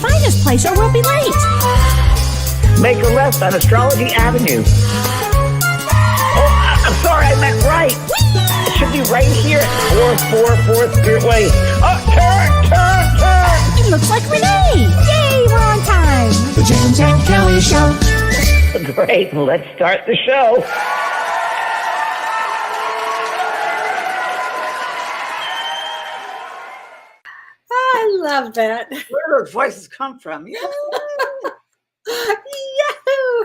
find this place or we'll be late. Make a left on Astrology Avenue. Oh, I'm sorry, I meant right. It should be right here at 444 Spirit Way. Oh, turn! It looks like Renee. Yay, we're on time. The James and Kellee Show. Great, let's start the show. I love that. Where do those voices come from? Yeah. Yahoo!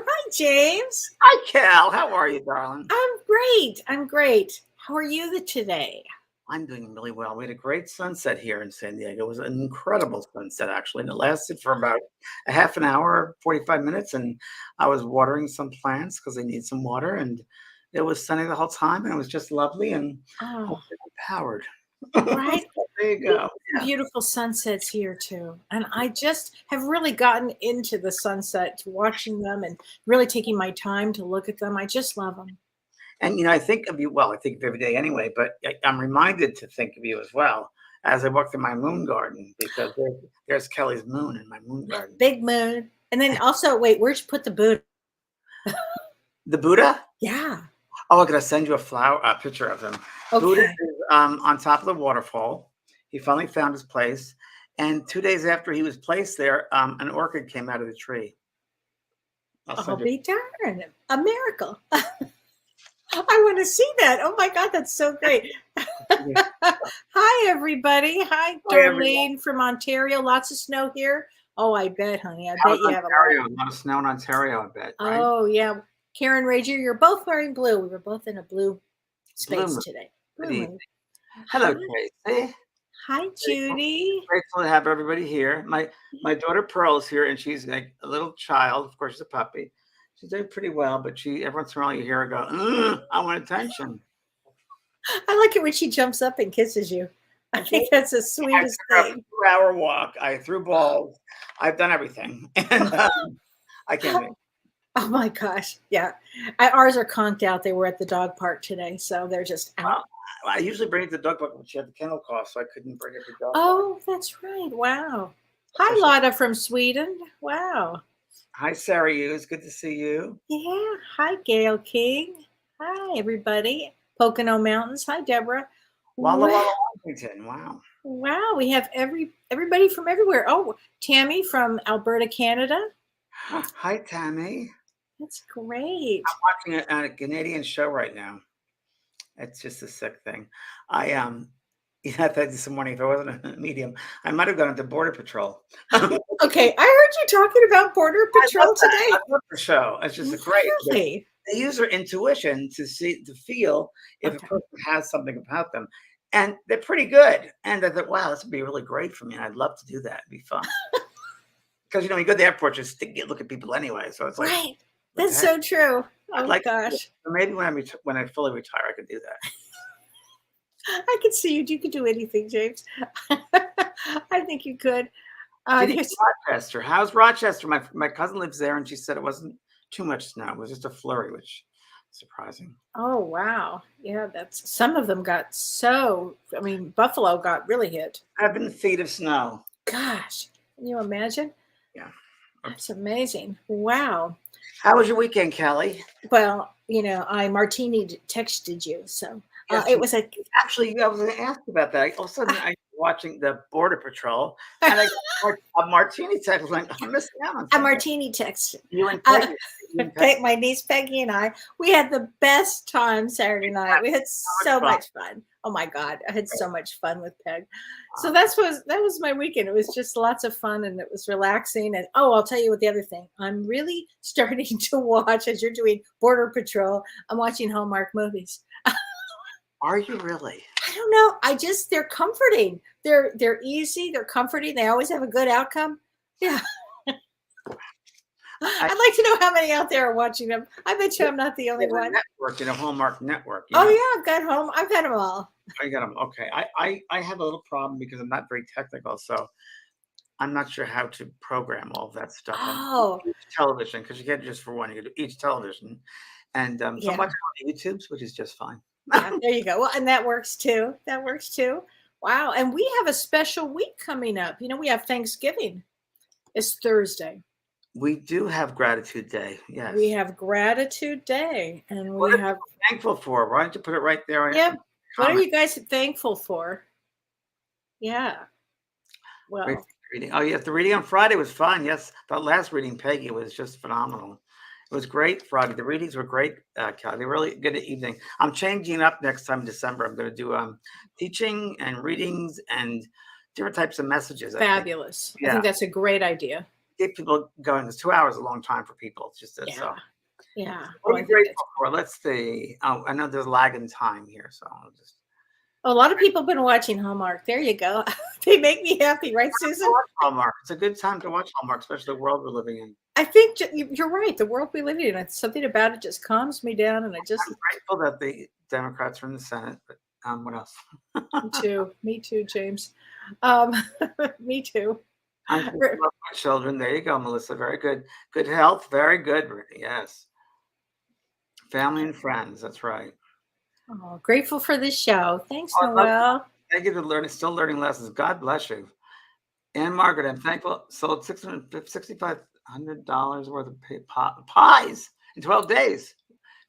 Hi, James. Hi, Cal. How are you, darling? I'm great. How are you today? I'm doing really well. We had a great sunset here in San Diego. It was an incredible sunset, actually, and it lasted for about a half an hour, 45 minutes, and I was watering some plants because they need some water, and it was sunny the whole time, and it was just lovely and powered. Right? There you go. Yeah. Beautiful sunsets here, too. And I just have really gotten into the sunset, watching them and really taking my time to look at them. I just love them. And, I think of you, well, I think of you every day anyway, but I'm reminded to think of you as well as I walk through my moon garden because there's Kelly's moon in my moon garden. Big moon. And then also, wait, where'd you put the Buddha? The Buddha? Yeah. Oh, I'm going to send you a picture of him. Okay. Buddha is on top of the waterfall. He finally found his place. And 2 days after he was placed there, an orchid came out of the tree. I'll be darned. A miracle. I want to see that. Oh my God, that's so great. Hi, everybody. Hi, Darlene from Ontario. Lots of snow here. Oh, I bet, honey. I bet you have a lot of snow in Ontario, I bet. Right? Oh, yeah. Karen Rager, you're both wearing blue. We were both in a blue space today. Hello, Tracy. Hi, Judy. Grateful to have everybody here. My daughter Pearl's here, and she's like a little child. Of course, she's a puppy. She's doing pretty well, but every once in a while you hear her go, I want attention. I like it when she jumps up and kisses you. I think that's the sweetest thing. 2-hour walk. I threw balls. I've done everything. And I can't wait. Oh my gosh. Yeah. Ours are conked out. They were at the dog park today. So they're just out. I usually bring it to the dog park, but she had the kennel cough, so I couldn't bring it to the dog park. Oh, that's right. Wow. Hi, Lotta from Sweden. Wow. Hi, Sarah Hughes. Good to see you. Yeah. Hi, Gail King. Hi, everybody. Pocono Mountains. Hi, Deborah. Walla Walla, Washington. Wow. Wow. We have everybody from everywhere. Oh, Tammy from Alberta, Canada. Hi, Tammy. That's great. I'm watching a Canadian show right now. It's just a sick thing. I thought this morning, if I wasn't a medium, I might have gone into Border Patrol. Okay, I heard you talking about Border Patrol today. I love the show. It's just great. Really? They use their intuition to feel if a person has something about them, and they're pretty good. And I thought, wow, this would be really great for me. And I'd love to do that. It'd be fun. Because you go to the airport, just look at people anyway. So it's like, right. That's so true. Oh my gosh. Maybe when I fully retire, I could do that. I could see you. You could do anything, James. I think you could. Rochester. How's Rochester? My cousin lives there, and she said it wasn't too much snow. It was just a flurry, which is surprising. Oh, wow. Yeah, some of them got Buffalo got really hit. 7 feet of snow. Gosh. Can you imagine? Yeah. That's amazing. Wow. How was your weekend, Kelly? Well, I martini texted you, so yes, it was actually. I was going to ask about that. All of a sudden, I was watching the Border Patrol, and I got a martini text. Like, I'm missing out on something. A martini text. You and Peggy. My niece Peggy and I, we had the best time Saturday night. We had so much fun. Oh my God, I had so much fun with Peg. So that was my weekend. It was just lots of fun and it was relaxing. And I'll tell you what the other thing. I'm really starting to watch, as you're doing Border Patrol, I'm watching Hallmark movies. Are you really? I don't know. They're comforting. They're easy. They're comforting. They always have a good outcome. Yeah. I'd like to know how many out there are watching them. I bet you I'm not the only one. Network, Hallmark Network. Yeah, I've got them all. I got them. Okay. I have a little problem because I'm not very technical, so I'm not sure how to program all of that stuff on each television, because you get just for one, you do each television. And so I'm watching on YouTube's, which is just fine. Yeah, there you go. Well, and that works too. Wow. And we have a special week coming up. We have Thanksgiving. It's Thursday. We do have Gratitude Day. Yes. We have Gratitude Day, and What we are you have, thankful for? Why don't you put it right there on your yeah. What are comment? you guys thankful for? Yeah. Great Well, reading. Oh, yes, the reading on Friday was fun. Yes, that last reading, Peggy, was just phenomenal. It was great Friday. The readings were great, Kelly. They were really good evening. I'm changing up next time in December. I'm going to do teaching and readings and different types of messages, I think. fabulous. I Yeah, think that's a great idea. get people going. It's 2 hours, a long time for people. It's just Yeah. so. Yeah. What Oh, are I you think that's, grateful for? Let's see. Oh, I know there's lag in time here, so I'll just a lot of people have been watching Hallmark. There you go. They make me happy, right, Susan? watch Hallmark. It's a good time to watch Hallmark, especially the world we're living in. I think you're right. The world we live in, it's something about it just calms me down, and I just, I'm grateful that the Democrats are in the Senate, but what else? me too, James. Um, me too. I'm grateful for my children. There you go, Melissa. Very good. Good health. Very good. Yes. Family and friends. That's right. Oh, grateful for this show. Thanks, Oh, I love Noel. thank you for learning, still learning lessons. God bless you. And Margaret, I'm thankful. Sold $6,500 worth of pies in 12 days.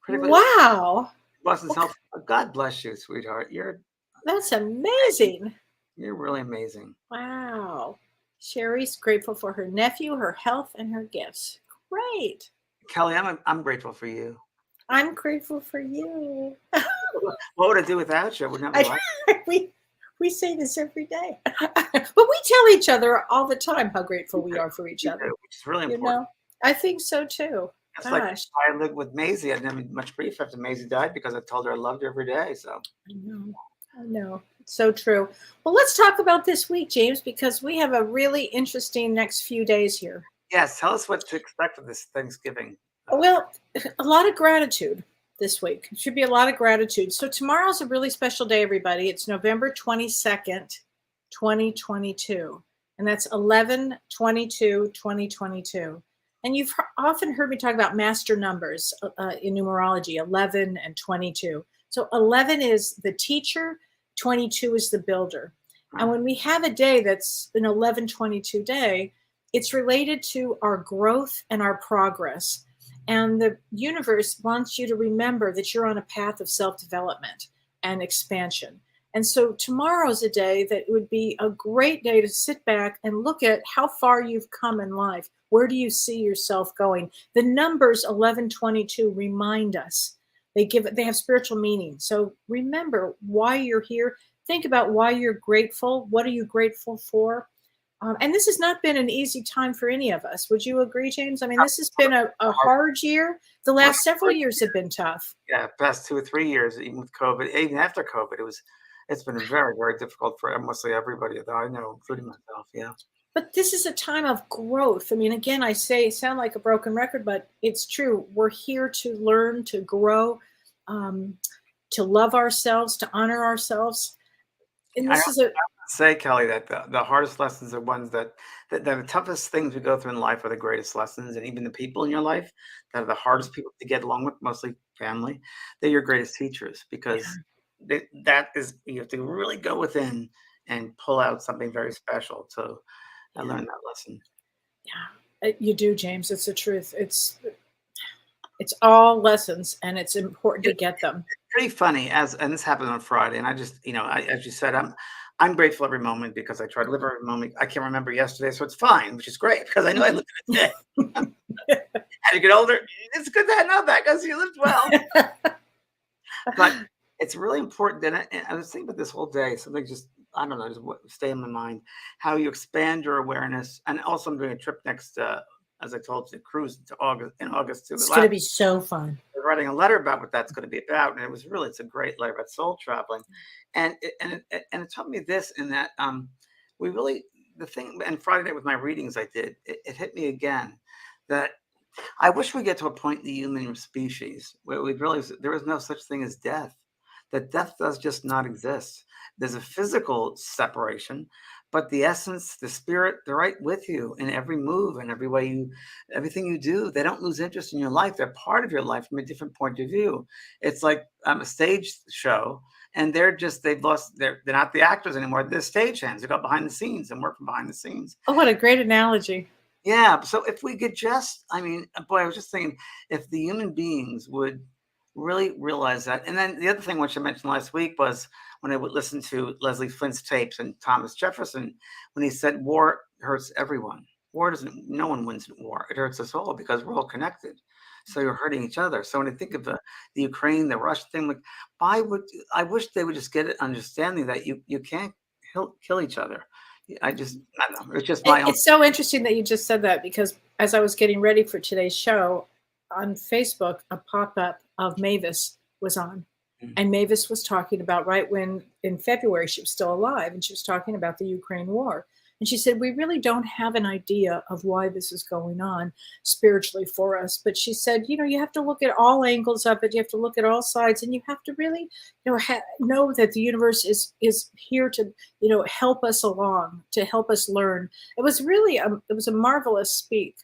Critically Wow, Boston's health. God bless you, sweetheart. that's amazing. You're really amazing. Wow. Sherry's grateful for her nephew, her health, and her gifts. Great. Kelly, I'm grateful for you. I'm grateful for you. What would I do without you? I wouldn't have a I, life. we say this every day, but we tell each other all the time how grateful we are for each You other. do, which is really You important. know, I think so too. It's like Gosh, I lived with Maisie. I didn't have much grief after Maisie died because I told her I loved her every day. So I know. I know. It's so true. Well, let's talk about this week, James, because we have a really interesting next few days here. yes, tell us what to expect for this Thanksgiving. Well, a lot of gratitude this week. It should be a lot of gratitude. So tomorrow's a really special day, everybody. It's November 22nd, 2022. And that's 11/22/2022. And you've often heard me talk about master numbers in numerology, 11 and 22. So 11 is the teacher, 22 is the builder. And when we have a day that's an 11/22 day, it's related to our growth and our progress. And the universe wants you to remember that you're on a path of self development and expansion. And so tomorrow's a day that would be a great day to sit back and look at how far you've come in life. Where do you see yourself going? The numbers 11/22 remind us. They have spiritual meaning. So remember why you're here. Think about why you're grateful. What are you grateful for? And this has not been an easy time for any of us. Would you agree, James? I mean, this has been a hard year. The last several years have been tough. Yeah, past 2 or 3 years, even with COVID, even after COVID, it's been very, very difficult for mostly everybody that I know, including myself. Yeah. But this is a time of growth. I mean, again, I sound like a broken record, but it's true. We're here to learn, to grow, um, to love ourselves, to honor ourselves. And I this is a say, Kelly, that the hardest lessons are ones that the toughest things we go through in life are the greatest lessons, and even the people in your life that are the hardest people to get along with, mostly family, they're your greatest teachers because that is you have to really go within and pull out something very special. So I yeah, learned that lesson. yeah. You do, James. It's the truth. It's all lessons, and it's important to get them. Pretty funny and this happened on Friday, and I just, as you said, I'm grateful every moment because I try to live every moment. I can't remember yesterday, so it's fine, which is great because I know I lived it today. As you get older, it's good to know that because you lived well. But it's really important, and I was thinking about this whole day. Something just I don't know, just stay in my mind. How you expand your awareness, and also I'm doing a trip next, as I told you, cruise to August in August to It's the going to be so fun. writing a letter about what that's going to be about, and it's a great letter about soul traveling, and it taught me this in that we really the thing and Friday night with my readings I did it hit me again that I wish we get to a point in the human species where we realize there is no such thing as death. That death does just not exist. There's a physical separation, but the essence, the spirit, they're right with you in every move and every way everything you do. They don't lose interest in your life. They're part of your life from a different point of view. It's like a stage show, and they're not the actors anymore. They're stage hands. They go behind the scenes and work from behind the scenes. Oh, what a great analogy. Yeah. So if we could just, I mean, boy, I was just thinking, if the human beings would really realize that. And then the other thing, which I mentioned last week, was when I would listen to Leslie Flint's tapes and Thomas Jefferson, when he said war hurts everyone. War doesn't, no one wins in war. It hurts us all because we're all connected. So you're hurting each other. So when I think of the Ukraine, the Russia thing, like, why would, I wish they would just get it understanding that you can't kill each other. I don't know. It's just my own. It's so interesting that you just said that, because as I was getting ready for today's show, on Facebook, a pop-up of Mavis was on. And Mavis was talking about, right when in February she was still alive, and she was talking about the Ukraine war. And she said, we really don't have an idea of why this is going on spiritually for us. But she said, you have to look at all angles of it. You have to look at all sides, and you have to really, know that the universe is here to, help us along, to help us learn. It was really, it was a marvelous speech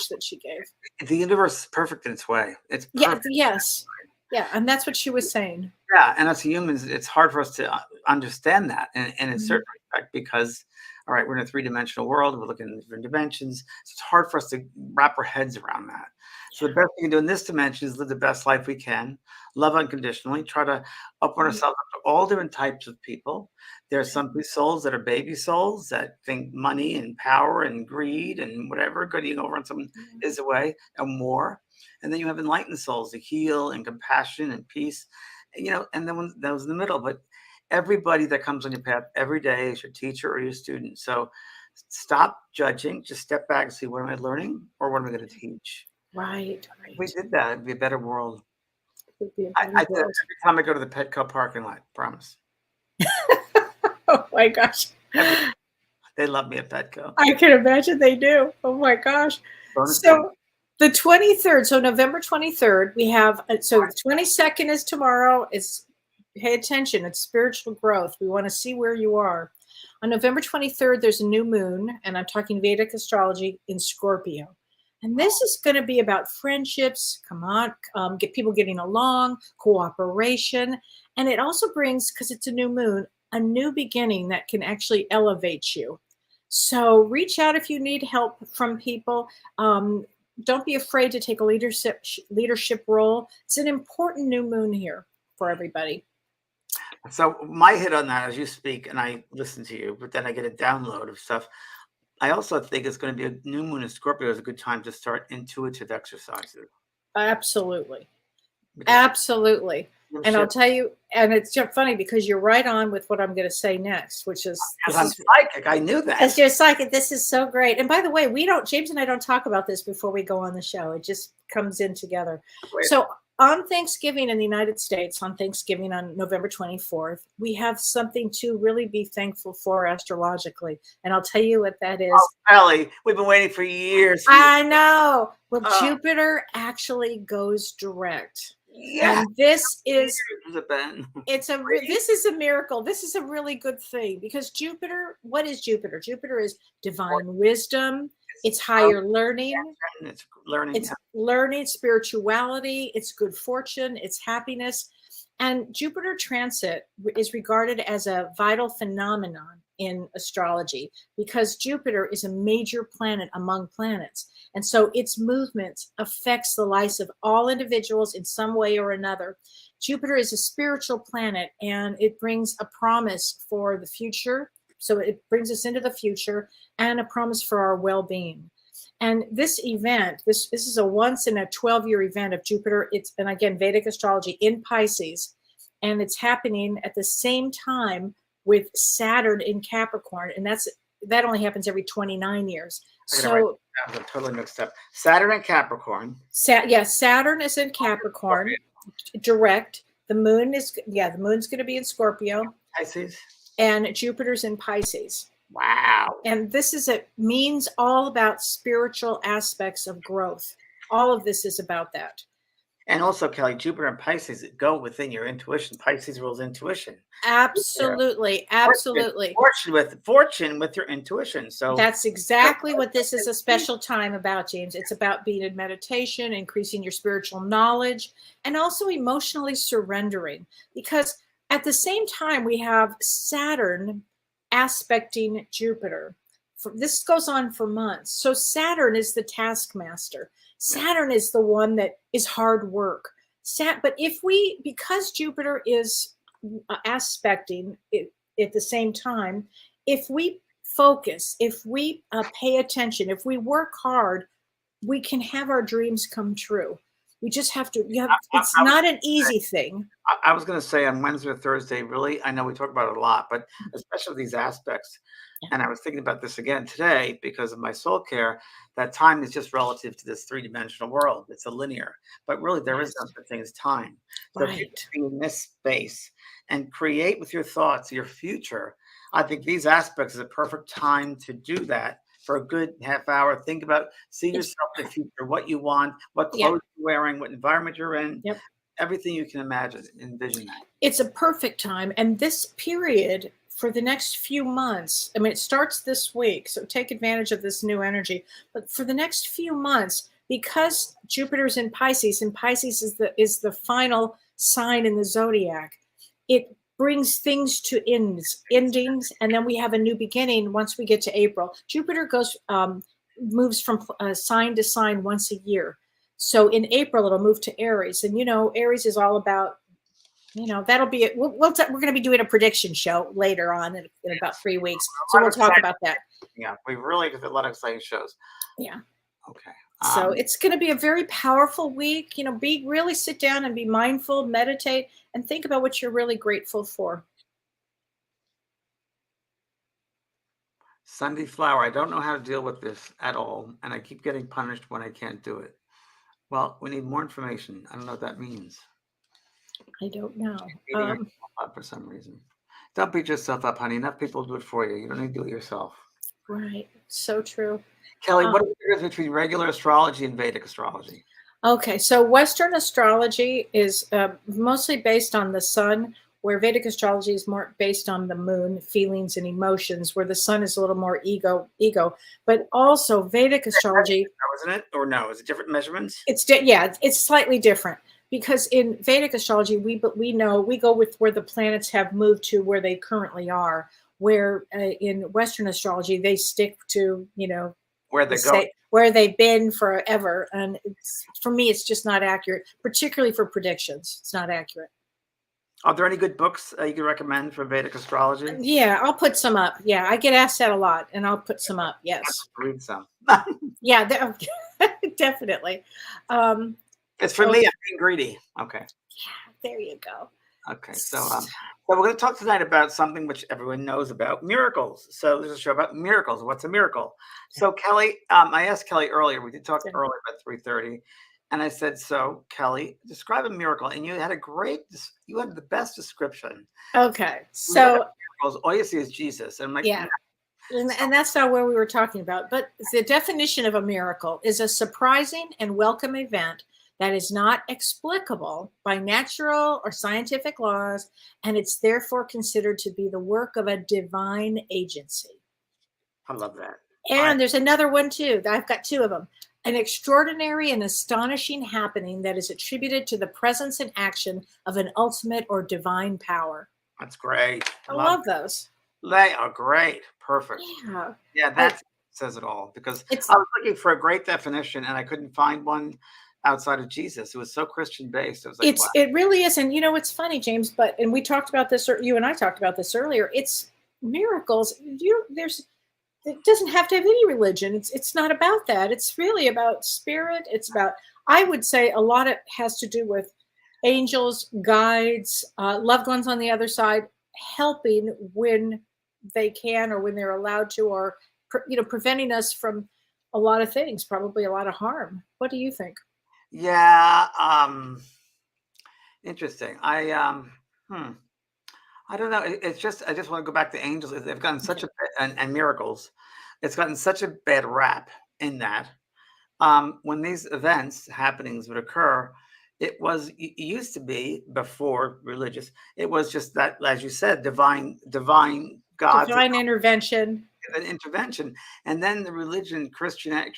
that she gave. The universe is perfect in its way. It's perfect. Yes. Yeah. And that's what she was saying. Yeah, and as humans, it's hard for us to understand that in a certain respect, because, all right, we're in a three-dimensional world. We're looking at different dimensions. So it's hard for us to wrap our heads around that. So the best we can do in this dimension is live the best life we can, love unconditionally, try to open ourselves up to all different types of people. There are some souls that are baby souls that think money and power and greed and whatever, getting over on someone is a way, and more. And then you have enlightened souls to heal and compassion and peace. And then those in the middle. But everybody that comes on your path every day is your teacher or your student. So stop judging, just step back and see, what am I learning, or what am I going to teach? Right. If we did that, it'd be a better world. It would be a I better do it world. every time I go to the Petco parking lot, promise. Oh my gosh. They love me at Petco. I can imagine they do. Oh my gosh. Bonus So point. the 23rd, so November 23rd, we have, so the 22nd is tomorrow. Pay attention, it's spiritual growth. We want to see where you are. On November 23rd, there's a new moon, and I'm talking Vedic astrology, in Scorpio. And this is going to be about friendships, get people getting along, cooperation. And it also brings, because it's a new moon, a new beginning that can actually elevate you. So reach out if you need help from people. Don't be afraid to take a leadership role. It's an important new moon here for everybody. So my hit on that, as you speak and I listen to you, but then I get a download of stuff. I also think it's going to be a new moon in Scorpio is a good time to start intuitive exercises. Absolutely. Because Absolutely. And I'll tell you, and it's just funny because you're right on with what I'm going to say next, which is, because I'm psychic. I knew that. as you're psychic, this is so great. And by the way, James and I don't talk about this before we go on the show. It just comes in together. Wait. So on Thanksgiving in the United States, on Thanksgiving on November 24th, we have something to really be thankful for astrologically. And I'll tell you what that is. Oh, Kelly, we've been waiting for years. I know. Well, Jupiter actually goes direct. Yeah. And this is this is a miracle. This is a really good thing, because Jupiter, what is Jupiter? Jupiter is divine wisdom. It's higher learning. It's learning. It's learning, spirituality. It's good fortune. It's happiness. And Jupiter transit is regarded as a vital phenomenon in astrology, because Jupiter is a major planet among planets. And so its movement affects the lives of all individuals in some way or another. Jupiter is a spiritual planet, and it brings a promise for the future. So it brings us into the future, and a promise for our well-being. And this event, this is a once in a 12-year event of Jupiter. And again, Vedic astrology in Pisces. And it's happening at the same time with Saturn in Capricorn. And that only happens every 29 years. So I'm totally mixed up. Saturn and Capricorn. Saturn is in Capricorn, direct. The moon's going to be in Scorpio. Pisces. And Jupiter's in Pisces. Wow. And this means all about spiritual aspects of growth. All of this is about that. And also, Kelly, Jupiter and Pisces go within your intuition. Pisces rules intuition. Absolutely. Absolutely. Fortune with your intuition. So that's exactly what this is a special time about, James. It's about being in meditation, increasing your spiritual knowledge, and also emotionally surrendering. Because at the same time, we have Saturn aspecting Jupiter this goes on for months. So Saturn is the taskmaster. Saturn is the one that is hard work. But because Jupiter is aspecting it at the same time, if we focus, if we pay attention, if we work hard, we can have our dreams come true. We just have to. It's not an easy thing. I was going to say on Wednesday or Thursday, really, I know we talk about it a lot, but especially these aspects. And I was thinking about this again today because of my soul care, that time is just relative to this three-dimensional world. It's a linear, but really there is no such thing as time. So if you can be in this space and create with your thoughts your future, I think these aspects is a perfect time to do that. For a good half hour, think about, see yourself in the future, what you want, what clothes you're wearing, what environment you're in, everything you can imagine, envision that. It's a perfect time. And this period for the next few months, I mean, it starts this week, so take advantage of this new energy. But for the next few months, because Jupiter's in Pisces, and Pisces is the final sign in the zodiac, it brings things to endings, and then we have a new beginning once we get to April. Jupiter moves from sign to sign once a year. So in April, it'll move to Aries. And, Aries is all about, that'll be it. We're going to be doing a prediction show later on in about 3 weeks. So we'll talk about that. Yeah, we really did a lot of exciting shows. Yeah. Okay. So it's going to be a very powerful week. Really sit down and be mindful, meditate, and think about what you're really grateful for. Sunday Flower, I don't know how to deal with this at all, and I keep getting punished when I can't do it. Well, we need more information. I don't know what that means. I don't know. For some reason. Don't beat yourself up, honey. Enough people do it for you. You don't need to do it yourself. Right. So true. Kelly, what is the difference between regular astrology and Vedic astrology? Okay, so Western astrology is mostly based on the sun, where Vedic astrology is more based on the moon, feelings and emotions, where the sun is a little more ego. But also Vedic astrology, isn't it? Or no? Is it different measurements? It's slightly different, because in Vedic astrology we go with where the planets have moved to where they currently are. Where in Western astrology they stick to where they go, where they've been forever, and for me it's just not accurate, particularly for predictions. It's not accurate. Are there any good books you can recommend for Vedic astrology? Yeah, I'll put some up. Yeah, I get asked that a lot, and I'll put some up. Yes, read some. Yeah, definitely. It's for me. I'm being greedy. Okay. Yeah, there you go. Okay, so we're going to talk tonight about something which everyone knows about, miracles. So there's a show about miracles. What's a miracle? So Kelly, I asked Kelly earlier. We did talk earlier about 3:30, and I said, "So Kelly, describe a miracle." And you had the best description. Okay, so miracles, all you see is Jesus, and I'm like, yeah. And that's not where we were talking about. But the definition of a miracle is a surprising and welcome event that is not explicable by natural or scientific laws, and it's therefore considered to be the work of a divine agency. I love that. And there's another one too. I've got two of them. An extraordinary and astonishing happening that is attributed to the presence and action of an ultimate or divine power. That's great. I love those. They are great. Perfect. Yeah, that says it all, because I was looking for a great definition and I couldn't find one outside of Jesus. It was so Christian based. It was like, it really is. And it's funny, James, and we talked about this, or you and I talked about this earlier. It's miracles. It doesn't have to have any religion. It's not about that. It's really about spirit. It's about, I would say, a lot of it has to do with angels, guides, loved ones on the other side, helping when they can or when they're allowed to, or preventing us from a lot of things, probably a lot of harm. What do you think? Yeah, interesting. I don't know. It's just, I just want to go back to angels. They've gotten such and miracles. It's gotten such a bad rap in that when these happenings would occur, it used to be, before religious, it was just that, as you said, divine God, divine intervention. An intervention. And then the religion, Christianity,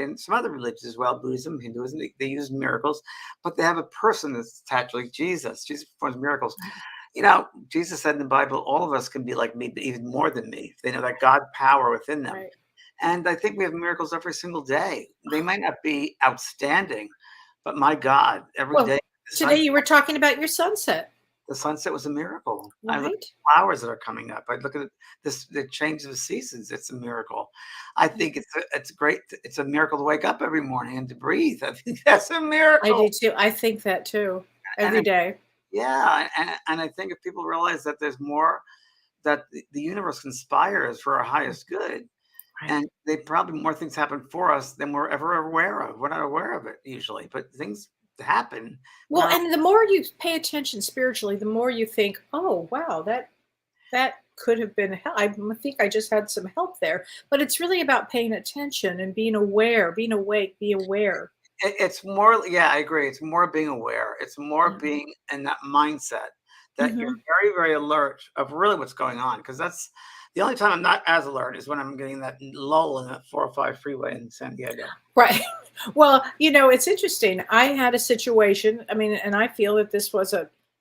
and some other religions as well, Buddhism, Hinduism, they use miracles, but they have a person that's attached, like Jesus. Jesus performs miracles. Jesus said in the Bible, all of us can be like me, but even more than me. They know that God power within them. Right. And I think we have miracles every single day. They might not be outstanding, but my God, every Well, day today you were talking about your sunset, the sunset was a miracle. I look at right? the flowers that are coming up. I look at the change of the seasons. It's a miracle. I think it's great. It's a miracle to wake up every morning and to breathe. I think that's a I do miracle. too. I think that too. And Every day. yeah, and I think if people realize that there's more that the universe conspires for our highest good, Right. and they probably more things happen for us than we're ever aware of. We're not aware of it usually, but things happen. We're Well, not. and the more you pay attention spiritually, the more you think, "Oh, wow, that could have been help. I think I just had some help there." But it's really about paying attention and being aware, being awake, be aware. It's more, yeah, I agree. It's more being aware. It's more Yeah. being in that mindset that you're Mhm. very, very alert of really what's going on. Because that's the only time I'm not as alert is when I'm getting that lull in that 405 freeway in San Diego. Right. Well, it's interesting. I had a situation, I mean, and I feel that this was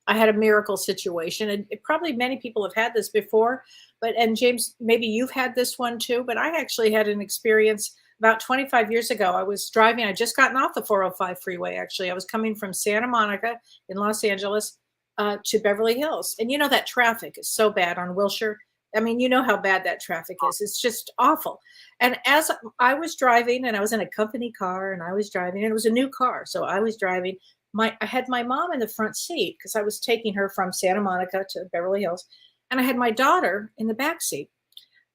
I had a miracle situation, and probably many people have had this before, and James, maybe you've had this one too, but I actually had an experience about 25 years ago. I was driving, I just gotten off the 405 freeway, actually. I was coming from Santa Monica in Los Angeles to Beverly Hills. And that traffic is so bad on Wilshire. I mean, you know how bad that traffic is. It's just awful. And as I was driving, and I was in a company car, and I was driving, and it was a new car. So I was driving. I had my mom in the front seat because I was taking her from Santa Monica to Beverly Hills, and I had my daughter in the back seat.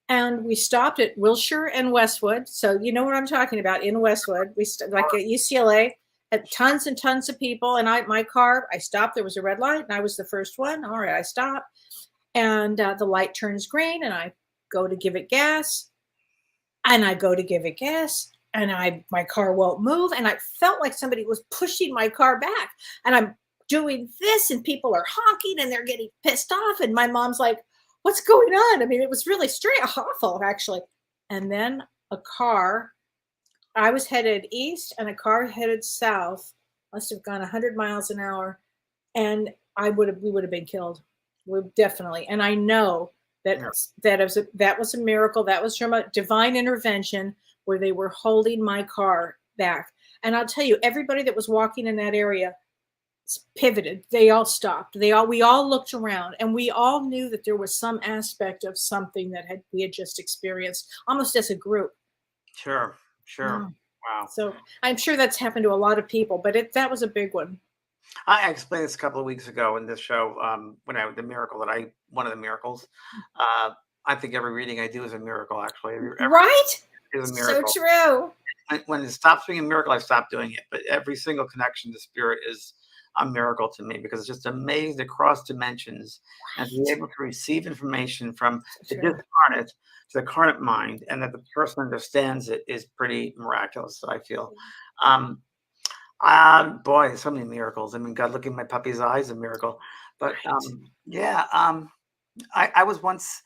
And we stopped at Wilshire and Westwood. So you know what I'm talking about in Westwood. Like at UCLA, had tons and tons of people. And my car, I stopped. There was a red light, and I was the first one. All right, I stopped, and the light turns green, and I go to give it gas, and I go to give it gas, and my car won't move, and I felt like somebody was pushing my car back, and I'm doing this, and people are honking, and they're getting pissed off, and my mom's like, "What's going on?" I mean, it was really strange, awful, actually. And then a car, I was headed east, and a car headed south, must have gone 100 miles an hour, and we would have been killed. We definitely. And I know that Yeah. that was a miracle. That was from a divine intervention where they were holding my car back. And I'll tell you, everybody that was walking in that area pivoted. They all stopped. We all looked around, and we all knew that there was some aspect of something that we had just experienced, almost as a group. Sure, sure. Yeah. Wow. So I'm sure that's happened to a lot of people, but that was a big one. I explained this a couple of weeks ago in this show, when the miracle that one of the miracles. Uh, I think every reading I do is a miracle. Actually, every Right? is a So miracle. true. When it stops being a miracle, I stop doing it. But every single connection to spirit is a miracle to me because it's just amazing across dimensions and to be Right. able to receive information from So the true. discarnate to the carnate mind, and that the person understands it is pretty miraculous. I feel. Um, Boy, so many miracles. I mean, God, looking at my puppy's eyes, a miracle. But Right. yeah, I was once.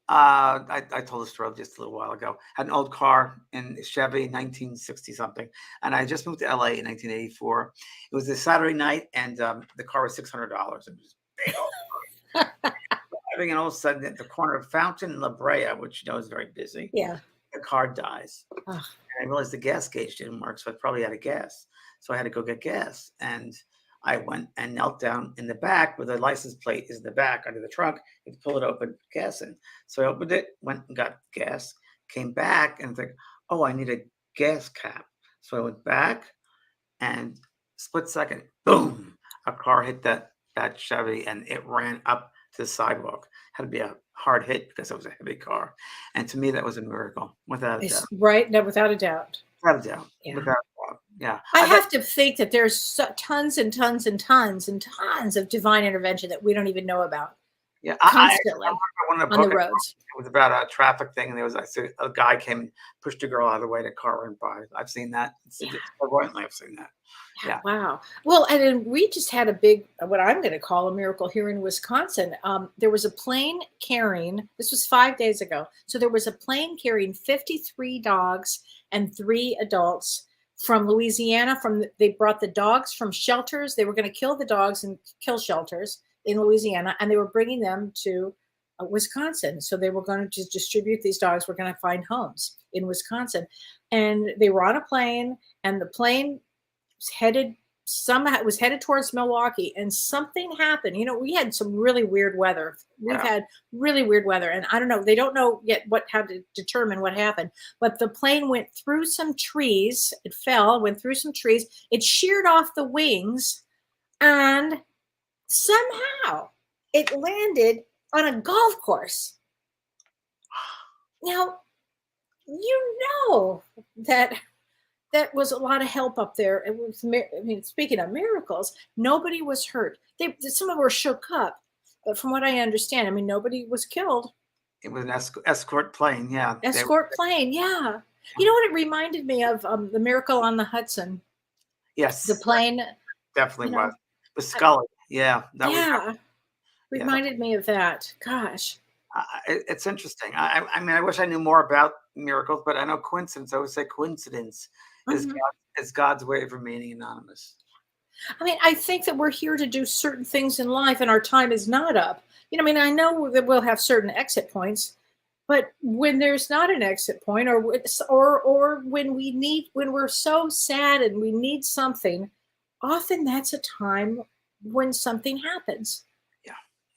I told this story just a little while ago. Had an old car in Chevy, 1960 something, and I just moved to LA in 1984. It was a Saturday night, and the car was $600. It was big old driving, and all of a sudden, at the corner of Fountain and La Brea, which is very busy, Yeah. the car dies. Ugh. And I realized the gas gauge didn't work, so I probably out of gas. So I had to go get gas. And I went and knelt down in the back where the license plate is in the back under the trunk. You have to pull it open, put gas in. So I opened it, went and got gas, came back and think, oh, I need a gas cap. So I went back and split second, boom, a car hit that Chevy and it ran up to the sidewalk. Had to be a hard hit because it was a heavy car. And to me, that was a miracle, without a doubt. It's right. No, without a doubt. Without a doubt. Yeah. Without a doubt. Yeah. I I've had, have to think that there's tons and tons and tons and tons of divine intervention that we don't even know about yeah. I constantly remember one of the on the book. roads. It was about a traffic thing, and I see a guy came and pushed a girl out of the way. The car went by. I've seen that. Yeah. Clairvoyantly, I've seen that. Yeah. Wow. Well, and then we just had a big, what I'm going to call a miracle here in Wisconsin. There was a plane carrying, this was 5 days ago. So there was a plane carrying 53 dogs and 3 adults from Louisiana. They brought the dogs from shelters. They were going to kill the dogs and kill shelters in Louisiana, and they were bringing them to Wisconsin. So they were going to just distribute these dogs. We're going to find homes. in Wisconsin, and they were on a plane, and the plane was headed towards Milwaukee, and something happened. We had some really weird weather. We've Yeah. had really weird weather, and I don't know. They don't know yet how to determine what happened. But the plane went through some trees. It fell, went through some trees. It sheared off the wings, and somehow it landed on a golf course. Now, that was a lot of help up there. It was, speaking of miracles, nobody was hurt. Some of them were shook up, but from what I understand, nobody was killed. It was an escort plane. Yeah. Escort plane, yeah. You know what it reminded me of? The Miracle on the Hudson. Yes. The plane definitely was. The Scully. Yeah. Reminded me of that. Gosh. It's interesting. I wish I knew more about miracles, but I know coincidence. I always say coincidence is God's way of remaining anonymous. I think that we're here to do certain things in life, and our time is not up. I know that we'll have certain exit points, but when there's not an exit point, or when we're so sad and we need something, often that's a time when something happens.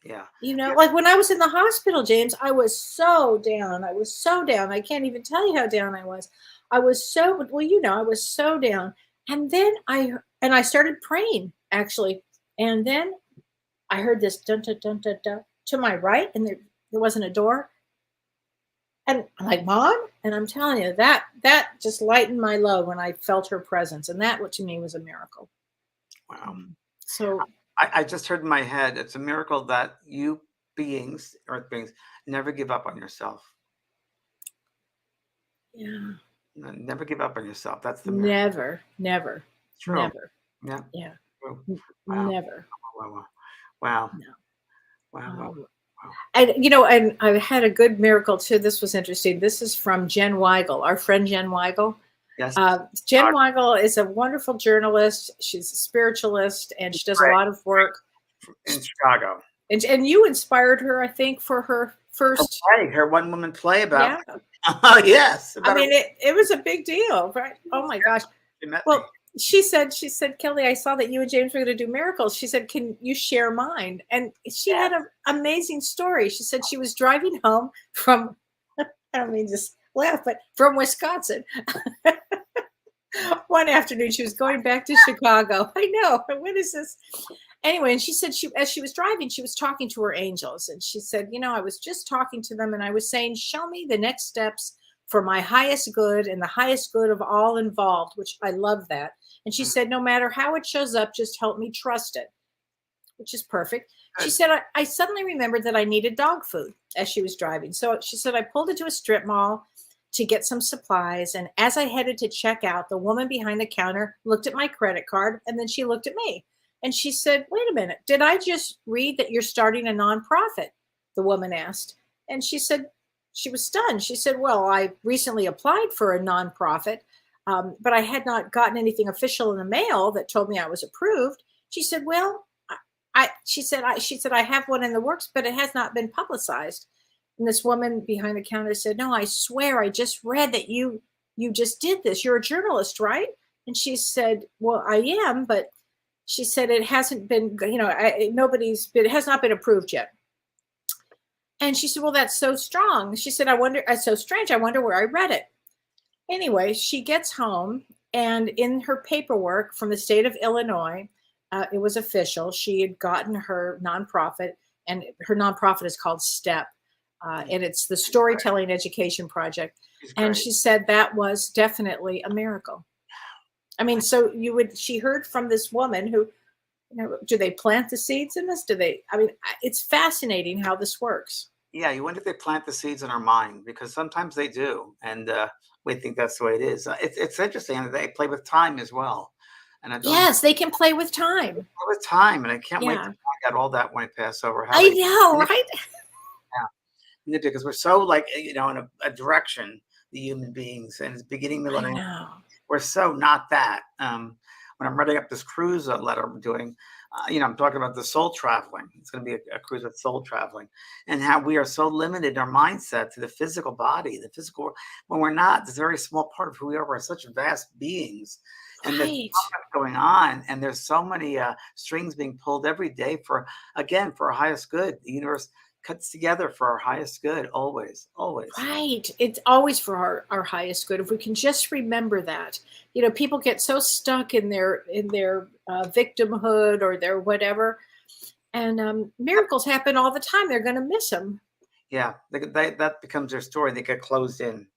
Yeah. Like when I was in the hospital, James, I was so down. I can't even tell you how down I was. I was so down. And then I started praying, actually. And then I heard this dun dun dun dun dun to my right, and there wasn't a door. And I'm like, Mom? And I'm telling you, that just lightened my load when I felt her presence. And that, to me, was a miracle. Wow. So I just heard in my head, it's a miracle that you beings, earth beings, never give up on yourself. Yeah. Never give up on yourself. That's the miracle. Never. True. Never. Yeah. Yeah. True. Wow. Never. Wow. No. Wow. And I had a good miracle too. This was interesting. This is from Jen Weigel, our friend Jen Weigel. Yes. Jen Weigel is a wonderful journalist. She's a spiritualist, and she does a lot of work in Chicago. And you inspired her, I think, for her first her one woman play about. Yeah. Oh yes. It was a big deal, right? Oh my gosh. Well, she said, Kellee, I saw that you and James were going to do miracles. She said, can you share mine? And she had an amazing story. She said she was driving home from, I don't mean to just laugh, but from Wisconsin. One afternoon, she was going back to Chicago. I know. What is this? Anyway, and she said as she was driving, she was talking to her angels. And she said, I was just talking to them, and I was saying, show me the next steps for my highest good and the highest good of all involved, which I love that. And she said, no matter how it shows up, just help me trust it, which is perfect. She said, I suddenly remembered that I needed dog food as she was driving. So she said, I pulled into a strip mall to get some supplies. And as I headed to check out, the woman behind the counter looked at my credit card, and then she looked at me. And she said, wait a minute, did I just read that you're starting a nonprofit? The woman asked. And she said, she was stunned. She said, well, I recently applied for a nonprofit, but I had not gotten anything official in the mail that told me I was approved. She said, well, she said, I have one in the works, but it has not been publicized. And this woman behind the counter said, no, I swear, I just read that you just did this. You're a journalist, right? And she said, well, I am, but she said, it hasn't been, it has not been approved yet. And she said, well, that's so strong. She said, it's so strange. I wonder where I read it. Anyway, she gets home, and in her paperwork from the state of Illinois, it was official. She had gotten her nonprofit, and her nonprofit is called STEP. And it's the Storytelling Education Project. And she said that was definitely a miracle. So she heard from this woman who, do they plant the seeds in this? It's fascinating how this works. Yeah, you wonder if they plant the seeds in our mind, because sometimes they do. And we think that's the way it is. It's interesting. They play with time as well. And yes, they can play with time. With time. And I can't wait to find out all that when I pass over. I know, right? Because we're so in a direction, the human beings, and it's beginning millennium. We're so not that. when I'm writing up this cruise letter I'm doing, I'm talking about the soul traveling. It's going to be a cruise with soul traveling, and how we are so limited in our mindset to the physical body, the physical, when we're not. It's a very small part of who we are. We're such vast beings, and there's Right. so much going on, and there's so many strings being pulled every day for, again, for our highest good. The universe cuts together for our highest good, always, always. Right. It's always for our highest good. If we can just remember that. People get so stuck in their victimhood or their whatever, and miracles happen all the time. They're going to miss them. Yeah, that becomes their story. They get closed in.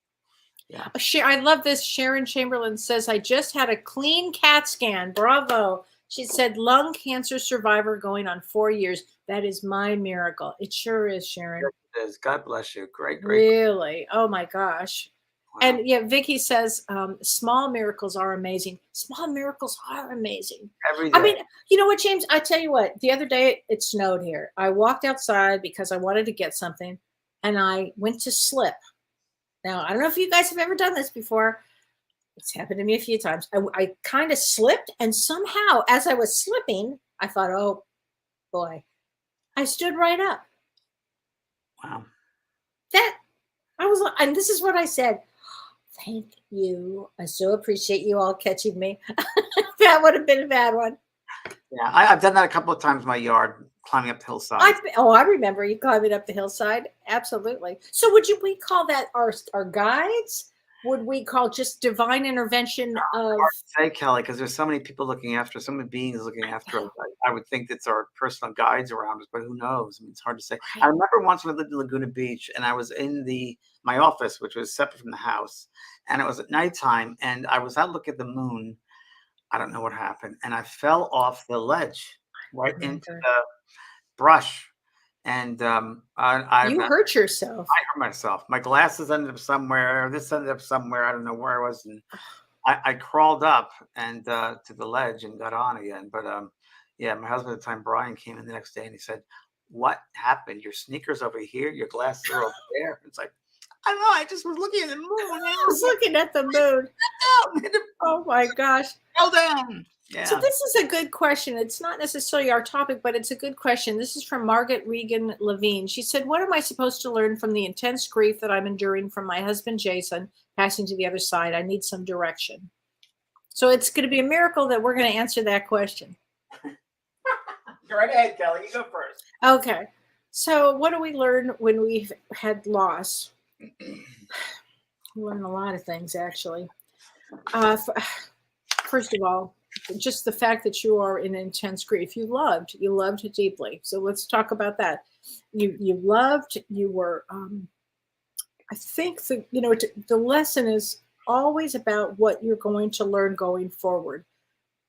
Yeah. I love this. Sharon Chamberlain says, I just had a clean CAT scan. Bravo. She said, lung cancer survivor going on 4 years. That is my miracle. It sure is, Sharon. Yes, it is. God bless you. Great, great. Really? Oh my gosh. Wow. And yeah, Vicky says, small miracles are amazing. Small miracles are amazing. Every day. I mean, you know what, James? I tell you what, the other day it snowed here. I walked outside because I wanted to get something, and I went to slip. Now, I don't know if you guys have ever done this before. It's happened to me a few times. I kind of slipped, and somehow, as I was slipping, I thought, oh boy, I stood right up. Wow. And this is what I said. Thank you. I so appreciate you all catching me. That would have been a bad one. Yeah, I've done that a couple of times in my yard, climbing up the hillside. I remember you climbing up the hillside. Absolutely. So we call that our guides? Would we call just divine intervention of? Hard to say, Kelly, because there's so many people looking after us, so many beings looking after us. I would think it's our personal guides around us, but who knows? I mean, it's hard to say. I remember once when I lived in Laguna Beach, and I was in my office, which was separate from the house, and it was at nighttime, and I was out looking at the moon. I don't know what happened, and I fell off the ledge right into the brush, and You hurt yourself. I hurt myself. My glasses ended up somewhere. This ended up somewhere. I don't know where I was, and I crawled up and to the ledge and got on again. But yeah, my husband at the time, Brian, came in the next day and he said, "What happened? Your sneakers over here, your glasses are over there." It's like, I don't know. I just was looking at the moon. I was looking at the moon. Oh my gosh. Fell down. Yeah. So this is a good question. It's not necessarily our topic, but it's a good question. This is from Margaret Regan Levine. She said, what am I supposed to learn from the intense grief that I'm enduring from my husband, Jason, passing to the other side? I need some direction. So it's going to be a miracle that we're going to answer that question. Go right ahead, Kelly. You go first. Okay. So what do we learn when we've had loss? We learn a lot of things, actually. First of all, just the fact that you are in intense grief. You loved deeply. So let's talk about that. You loved, you were, I think the lesson is always about what you're going to learn going forward,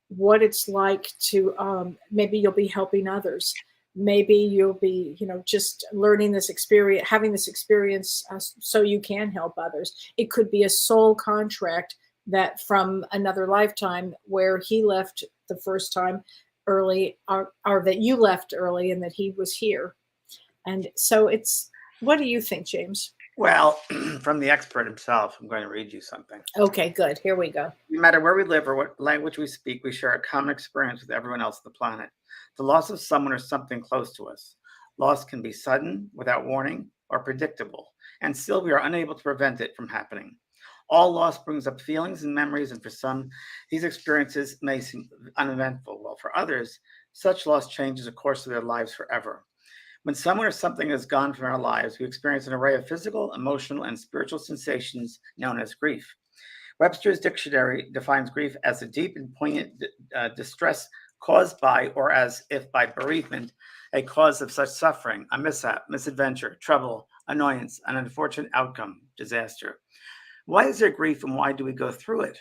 what it's like to, maybe you'll be helping others. Maybe you'll be, just learning this experience, having this experience so you can help others. It could be a soul contract that from another lifetime where he left the first time early, or that you left early and that he was here. And so what do you think, James? Well, from the expert himself, I'm going to read you something. Okay, good. Here we go. No matter where we live or what language we speak, we share a common experience with everyone else on the planet. The loss of someone or something close to us. Loss can be sudden, without warning, or predictable, and still we are unable to prevent it from happening. All loss brings up feelings and memories, and for some, these experiences may seem uneventful, while for others, such loss changes the course of their lives forever. When someone or something has gone from our lives, we experience an array of physical, emotional, and spiritual sensations known as grief. Webster's dictionary defines grief as a deep and poignant distress caused by, or as if by bereavement, a cause of such suffering, a mishap, misadventure, trouble, annoyance, an unfortunate outcome, disaster. Why is there grief, and why do we go through it?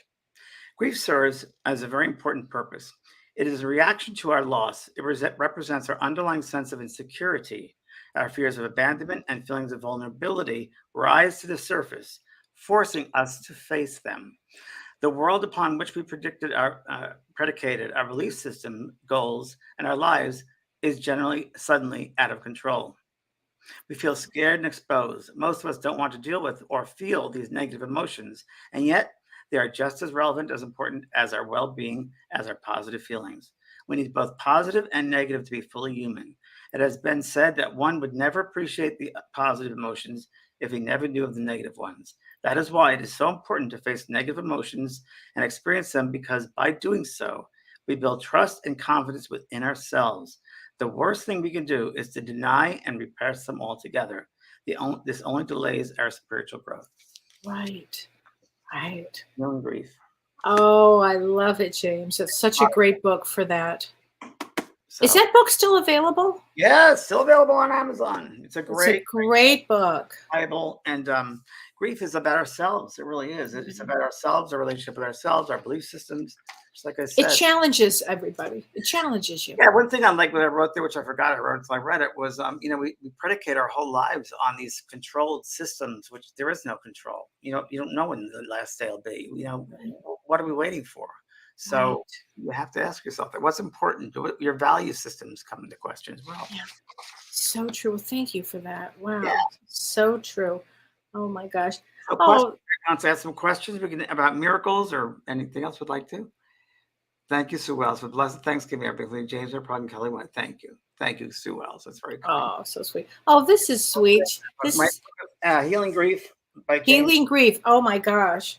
Grief serves as a very important purpose. It is a reaction to our loss. It represents our underlying sense of insecurity. Our fears of abandonment and feelings of vulnerability rise to the surface, forcing us to face them. The world upon which we predicated our belief system, goals, and our lives is generally suddenly out of control. We feel scared and exposed. Most of us don't want to deal with or feel these negative emotions, and yet They are just as relevant, as important as our well-being, as our positive feelings. We need both positive and negative to be fully human. It has been said that one would never appreciate the positive emotions if he never knew of the negative ones. That is why it is so important to face negative emotions and experience them, because by doing so, we build trust and confidence within ourselves. The worst thing we can do is to deny and repress them altogether. This only delays our spiritual growth. Right. Right. Healing grief. Oh, I love it, James. It's such a great book for that. So, Is that book still available? yeah, it's still available on Amazon. It's a It's a great great book. Bible, and grief is about ourselves. It really is. It's Mm-hmm. about ourselves, our relationship with ourselves, our belief systems. Just like I It said. challenges everybody. It challenges you. Yeah, one thing I like what I wrote there, which I forgot I wrote until I read it, was we predicate our whole lives on these controlled systems, which there is no control. You don't know when the last day will be. What are we waiting for? So you have to ask yourself that. What's important? Your value systems come into question as well. Yeah. So true. Thank you for that. Wow. Yeah. So true. Oh my gosh. So Oh, to ask some questions about miracles or anything else we'd like to. Thank you, Sue Wells. For blessed Thanksgiving, everybody. James, and Kelly went. Thank you. Thank you, Sue Wells. That's very kind. oh, so sweet. Oh, this is sweet. This is Healing Grief by James. Healing Grief. Oh my gosh.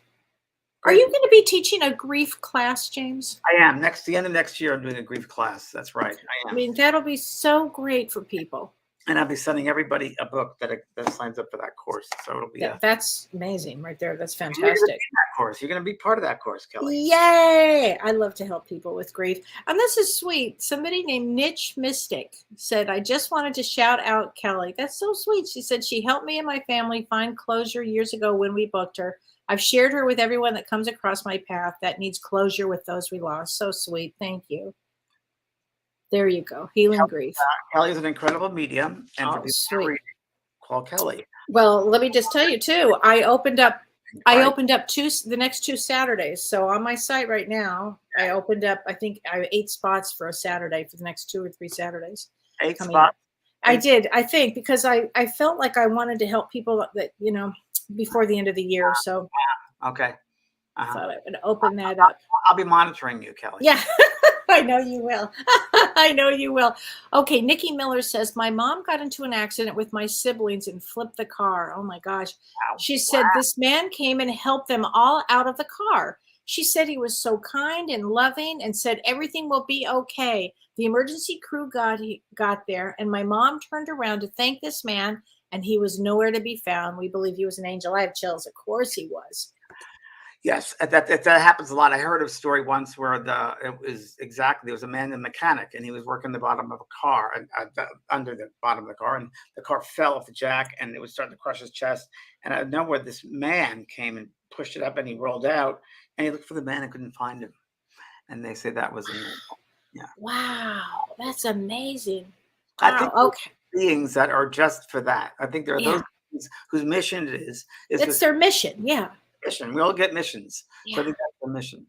Are Great. you going to be teaching a grief class, James? I am. The end of next year, I'm doing a grief class. That's right. I I am. mean, that'll be so great for people. And I'll be sending everybody a book that signs up for that course. So it'll be That's amazing right there. That's You're going to be fantastic. in that course. You're going to be part of that course, Kelly. Yay! I love to help people with grief. And this is sweet. Somebody named Niche Mystic said, I just wanted to shout out Kelly. That's so sweet. She said she helped me and my family find closure years ago when we booked her. I've shared her with everyone that comes across my path that needs closure with those we lost. So sweet. Thank you. There you go. Healing grief. Kelly is an incredible medium. And for people sweet. to read, call Kelly. Well, let me just tell you too. I opened up the next 2 Saturdays. So on my site right now, I opened up, I think I have 8 spots for a Saturday for the next 2 or 3 Saturdays. 8 spots? I did, I think, because I felt like I wanted to help people that, before the end of the year. So okay. I thought I would open that up. I'll be monitoring you, Kelly. Yeah. I know you will. I know you will. Okay, Nikki Miller says, my mom got into an accident with my siblings and flipped the car. Oh my gosh. Wow. She said this man came and helped them all out of the car. She said he was so kind and loving and said everything will be okay. The emergency crew got there, and my mom turned around to thank this man, and he was nowhere to be found. We believe he was an angel. I have chills. Of course he was. Yes, that happens a lot. I heard a story once where there was a man, the mechanic, and he was working the bottom of a car, under the bottom of the car, and the car fell off the jack, and it was starting to crush his chest. And out of nowhere, this man came and pushed it up, and he rolled out, and he looked for the man and couldn't find him. And they say that was a miracle. Yeah. Wow, that's amazing. Wow. I think beings that are just for that. I think there are those beings whose mission is it's their mission. Yeah. Mission. We all get missions. Yeah. So I think that's the mission.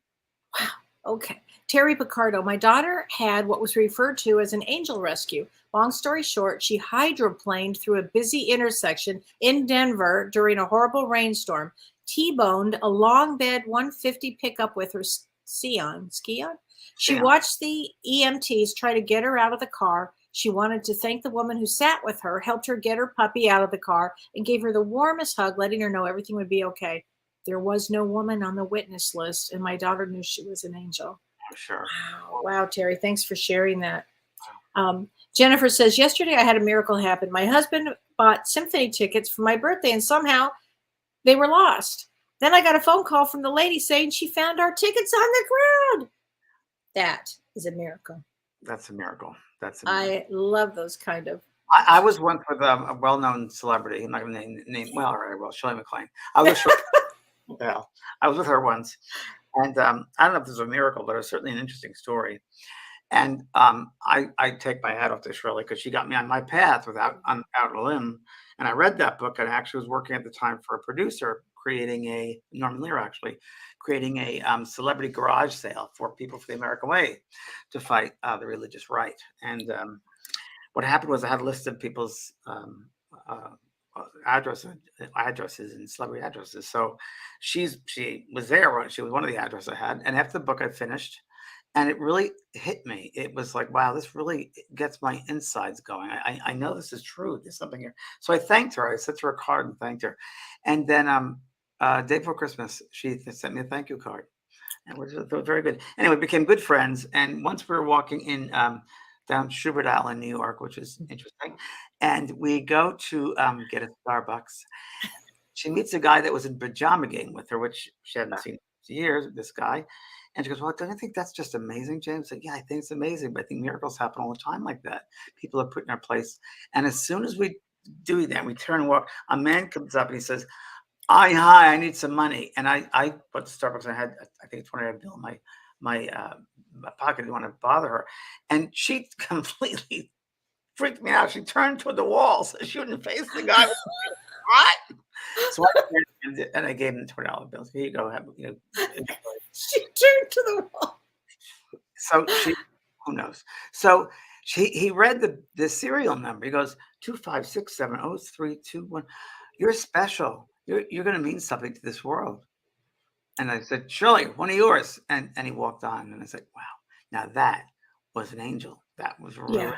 Wow. Okay. Terry Picardo, my daughter had what was referred to as an angel rescue. Long story short, she hydroplaned through a busy intersection in Denver during a horrible rainstorm, T-boned a long bed 150 pickup with her Scion. She watched the EMTs try to get her out of the car. She wanted to thank the woman who sat with her, helped her get her puppy out of the car, and gave her the warmest hug, letting her know everything would be okay. There was no woman on the witness list, and my daughter knew she was an angel. Sure. Wow, Terry. Thanks for sharing that. Jennifer says, yesterday I had a miracle happen. My husband bought symphony tickets for my birthday, and somehow they were lost. Then I got a phone call from the lady saying she found our tickets on the ground. That is a miracle. That's a miracle. I love those kind of. I was once with a well-known celebrity. I'm not going to name. Well, all right, well, Shirley MacLaine. I was with her once, and I don't know if this is a miracle, but it was certainly an interesting story. And I take my hat off to Shirley because she got me on my path without out a limb. And I read that book, and I actually was working at the time for a producer creating Norman Lear actually, creating a celebrity garage sale for people for the American way to fight the religious right. And what happened was I had a list of people's addresses and celebrity addresses. So she was there when she was one of the addresses I had. And after the book I finished, and it really hit me. It was like, wow, this really gets my insides going. I know this is true. There's something here. So I thanked her. I sent her a card and thanked her. And then day before Christmas, she sent me a thank you card. And it was very good. Anyway, we became good friends. And once we were walking in down Schubert Island, New York, which is interesting, and we go to get a Starbucks. She meets a guy that was in pajama game with her, which she hadn't seen in years, this guy. And she goes, well, don't you think that's just amazing, James? I said, yeah, I think it's amazing, but I think miracles happen all the time like that. People are put in our place. And as soon as we do that, we turn and walk, a man comes up and he says, hi, I need some money. And I went to Starbucks and I had, I think, a $20 bill in my pocket. I didn't want to bother her. And she completely freaked me out. She turned toward the wall so she wouldn't face the guy. What? So I gave him the $20 bills. Here you go. She turned to the wall. So who knows? So he read the serial number. He goes 256703221. You're special. You're going to mean something to this world. And I said, surely, one of yours. And he walked on. And I said, wow, now that was an angel. That was really an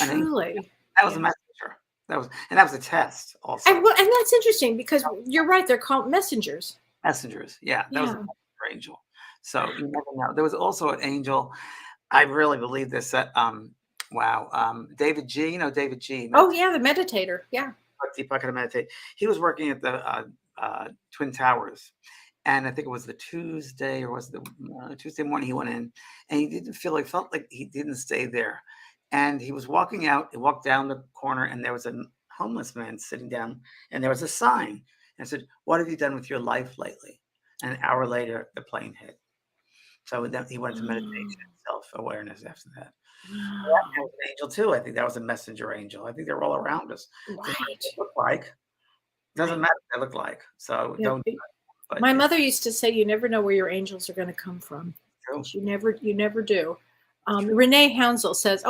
angel. Truly. That was a messenger. That was a test also. And that's interesting because you're right. They're called messengers. Messengers. Yeah. That was a messenger angel. So you never know. There was also an angel. I really believe this. David G. You know David G. Oh yeah, the meditator. Yeah. Deepak can meditate. He was working at the Twin Towers, and I think it was the Tuesday or was it the Tuesday morning he went in, and he felt like he didn't stay there, and he was walking out. He walked down the corner, and there was a homeless man sitting down, and there was a sign, and it said, "What have you done with your life lately?" And an hour later, the plane hit. So then he went to meditation and self-awareness after that. That was an angel too. I think that was a messenger angel. I think they're all around us. Right. Look like doesn't matter what they look like. So don't. But my mother used to say, "You never know where your angels are going to come from. True. You never do." Renee Hounsel says,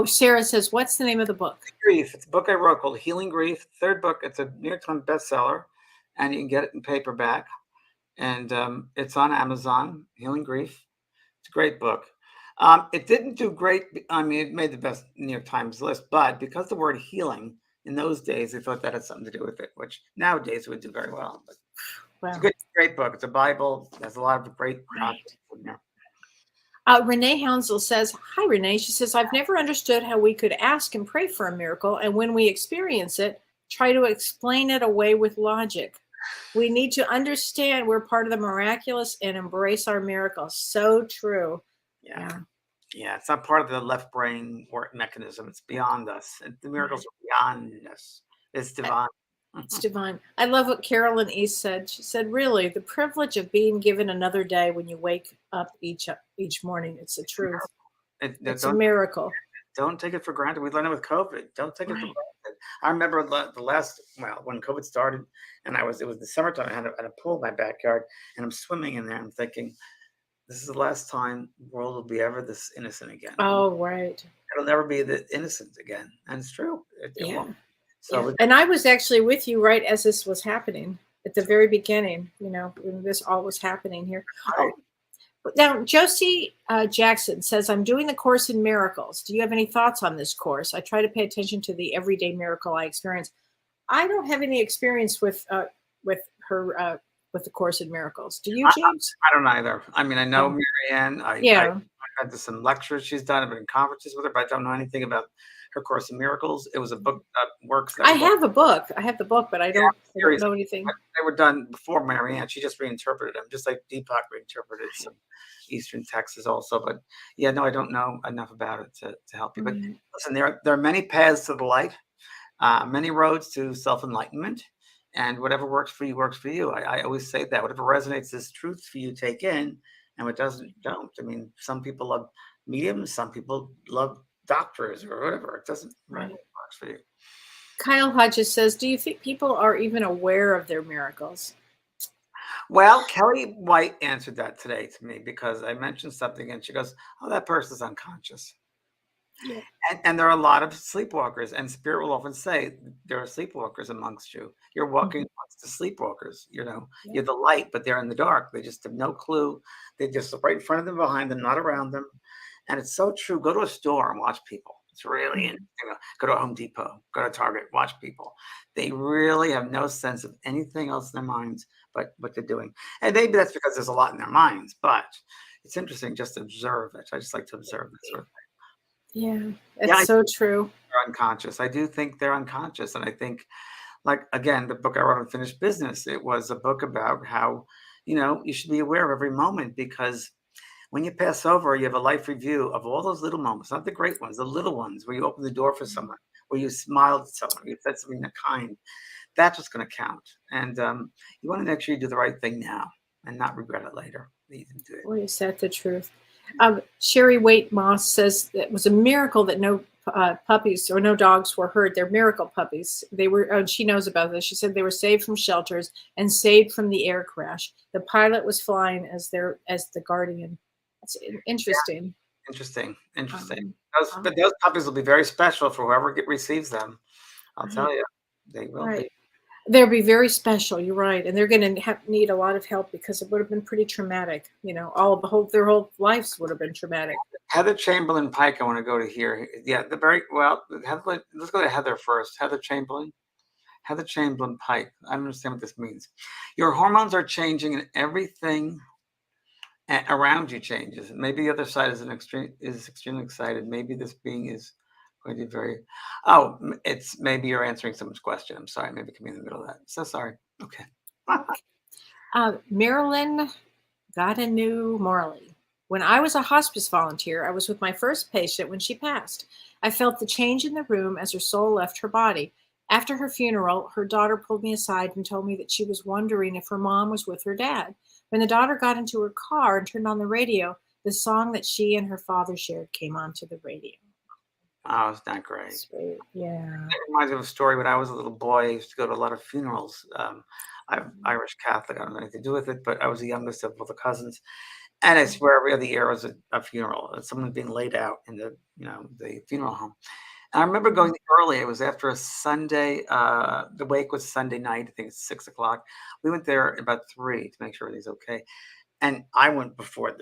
Sarah says, "What's the name of the book?" Grief. It's a book I wrote called Healing Grief. Third book. It's a New York Times bestseller, and you can get it in paperback. And it's on Amazon. Healing Grief. It's a great book. It didn't do great. I mean, it made the best New York Times list, but because the word healing in those days, they thought that had something to do with it, which nowadays would do very well. But it's a great book. It's a Bible. There's a lot of great content in there. Renee Hounsel says, hi, Renee. She says, I've never understood how we could ask and pray for a miracle, and when we experience it, try to explain it away with logic. We need to understand we're part of the miraculous and embrace our miracles. So true. Yeah. It's not part of the left brain work mechanism. It's beyond us. The miracles are beyond us. It's divine. It's divine. I love what Carolyn East said. She said, really, the privilege of being given another day when you wake up each morning. It's the truth. It's a miracle. Don't take it for granted. We learned it with COVID. Don't take it for granted. I remember when COVID started, and it was the summertime. I had a pool in my backyard, and I'm swimming in there. I'm thinking, this is the last time the world will be ever this innocent again. Oh, right. It'll never be the innocent again. And it's true. It won't. So and I was actually with you right as this was happening at the very beginning, when this all was happening here. Right. Now, Josie Jackson says, I'm doing the Course in Miracles. Do you have any thoughts on this course? I try to pay attention to the everyday miracle I experience. I don't have any experience with the Course in Miracles. Do you, James? I don't either. I mean, I know Marianne. I've had some lectures she's done. I've been in conferences with her, but I don't know anything about her Course in Miracles. It was a book that works. I have a book. I have the book, but I don't know anything. They were done before Marianne. She just reinterpreted them, just like Deepak reinterpreted some Eastern texts also. But I don't know enough about it to help you. But listen, there are many paths to the light, many roads to self-enlightenment. And whatever works for you works for you. I always say that. Whatever resonates as truth for you, take in. And what doesn't, don't. I mean, some people love mediums. Some people love doctors or whatever. It doesn't works for you. Kyle Hodges says, do you think people are even aware of their miracles? Well, Kelly White answered that today to me because I mentioned something and she goes, oh, that person's unconscious. Yeah. And there are a lot of sleepwalkers, and spirit will often say there are sleepwalkers amongst you. You're walking Mhm. amongst the sleepwalkers. Yeah. You're the light, but they're in the dark. They just have no clue. They just look right in front of them, behind them, not around them. And it's so true. Go to a store and watch people. It's really Mhm. interesting. Go to a Home Depot, go to Target, watch people. They really have no sense of anything else in their minds but what they're doing. And maybe that's because there's a lot in their minds, but it's interesting just to observe it. I just like to observe this sort of thing. Yeah, Yeah, it's so true. they're unconscious. I do think they're unconscious. And I think, like, again, the book I wrote, Unfinished Business, it was a book about how, you should be aware of every moment, because when you pass over, you have a life review of all those little moments, not the great ones, the little ones where you open the door for someone, where you smiled at someone, you said something kind. That's what's going to count. And you want to make sure you do the right thing now and not regret it later. That you didn't do it. Boy, is that the truth? Sherry Waite Moss says it was a miracle that no puppies or no dogs were hurt. They're miracle puppies. They were. She knows about this. She said they were saved from shelters and saved from the air crash. The pilot was flying as the guardian. That's interesting. Interesting. Interesting. Um, But those puppies will be very special for whoever receives them. I'll right, tell you, they will right. be. They'll be very special. You're right, and they're going to need a lot of help because it would have been pretty traumatic. Their whole lives would have been traumatic. Heather Chamberlain Pike, I want to go to here. Yeah, the very well. Heather, let's go to Heather first. Heather Chamberlain. Heather Chamberlain Pike. I don't understand what this means. Your hormones are changing, and everything around you changes. Maybe the other side is extremely excited. Maybe this being is going to be very. Oh, it's maybe you're answering someone's question. I'm sorry. Maybe it could be in the middle of that. So sorry. Okay. Marilyn Godinu Morley. When I was a hospice volunteer, I was with my first patient when she passed. I felt the change in the room as her soul left her body. After her funeral, her daughter pulled me aside and told me that she was wondering if her mom was with her dad. When the daughter got into her car and turned on the radio, the song that she and her father shared came onto the radio. Oh, it's not great. Sweet. Yeah. It reminds me of a story. When I was a little boy, I used to go to a lot of funerals. I'm Irish Catholic. I don't have anything to do with it, but I was the youngest of all the cousins. And I swear every other year was a funeral. Someone being laid out in the funeral home. And I remember going early. It was after a Sunday. The wake was Sunday night. I think it's 6 o'clock. We went there about 3 to make sure everything's okay. And I went before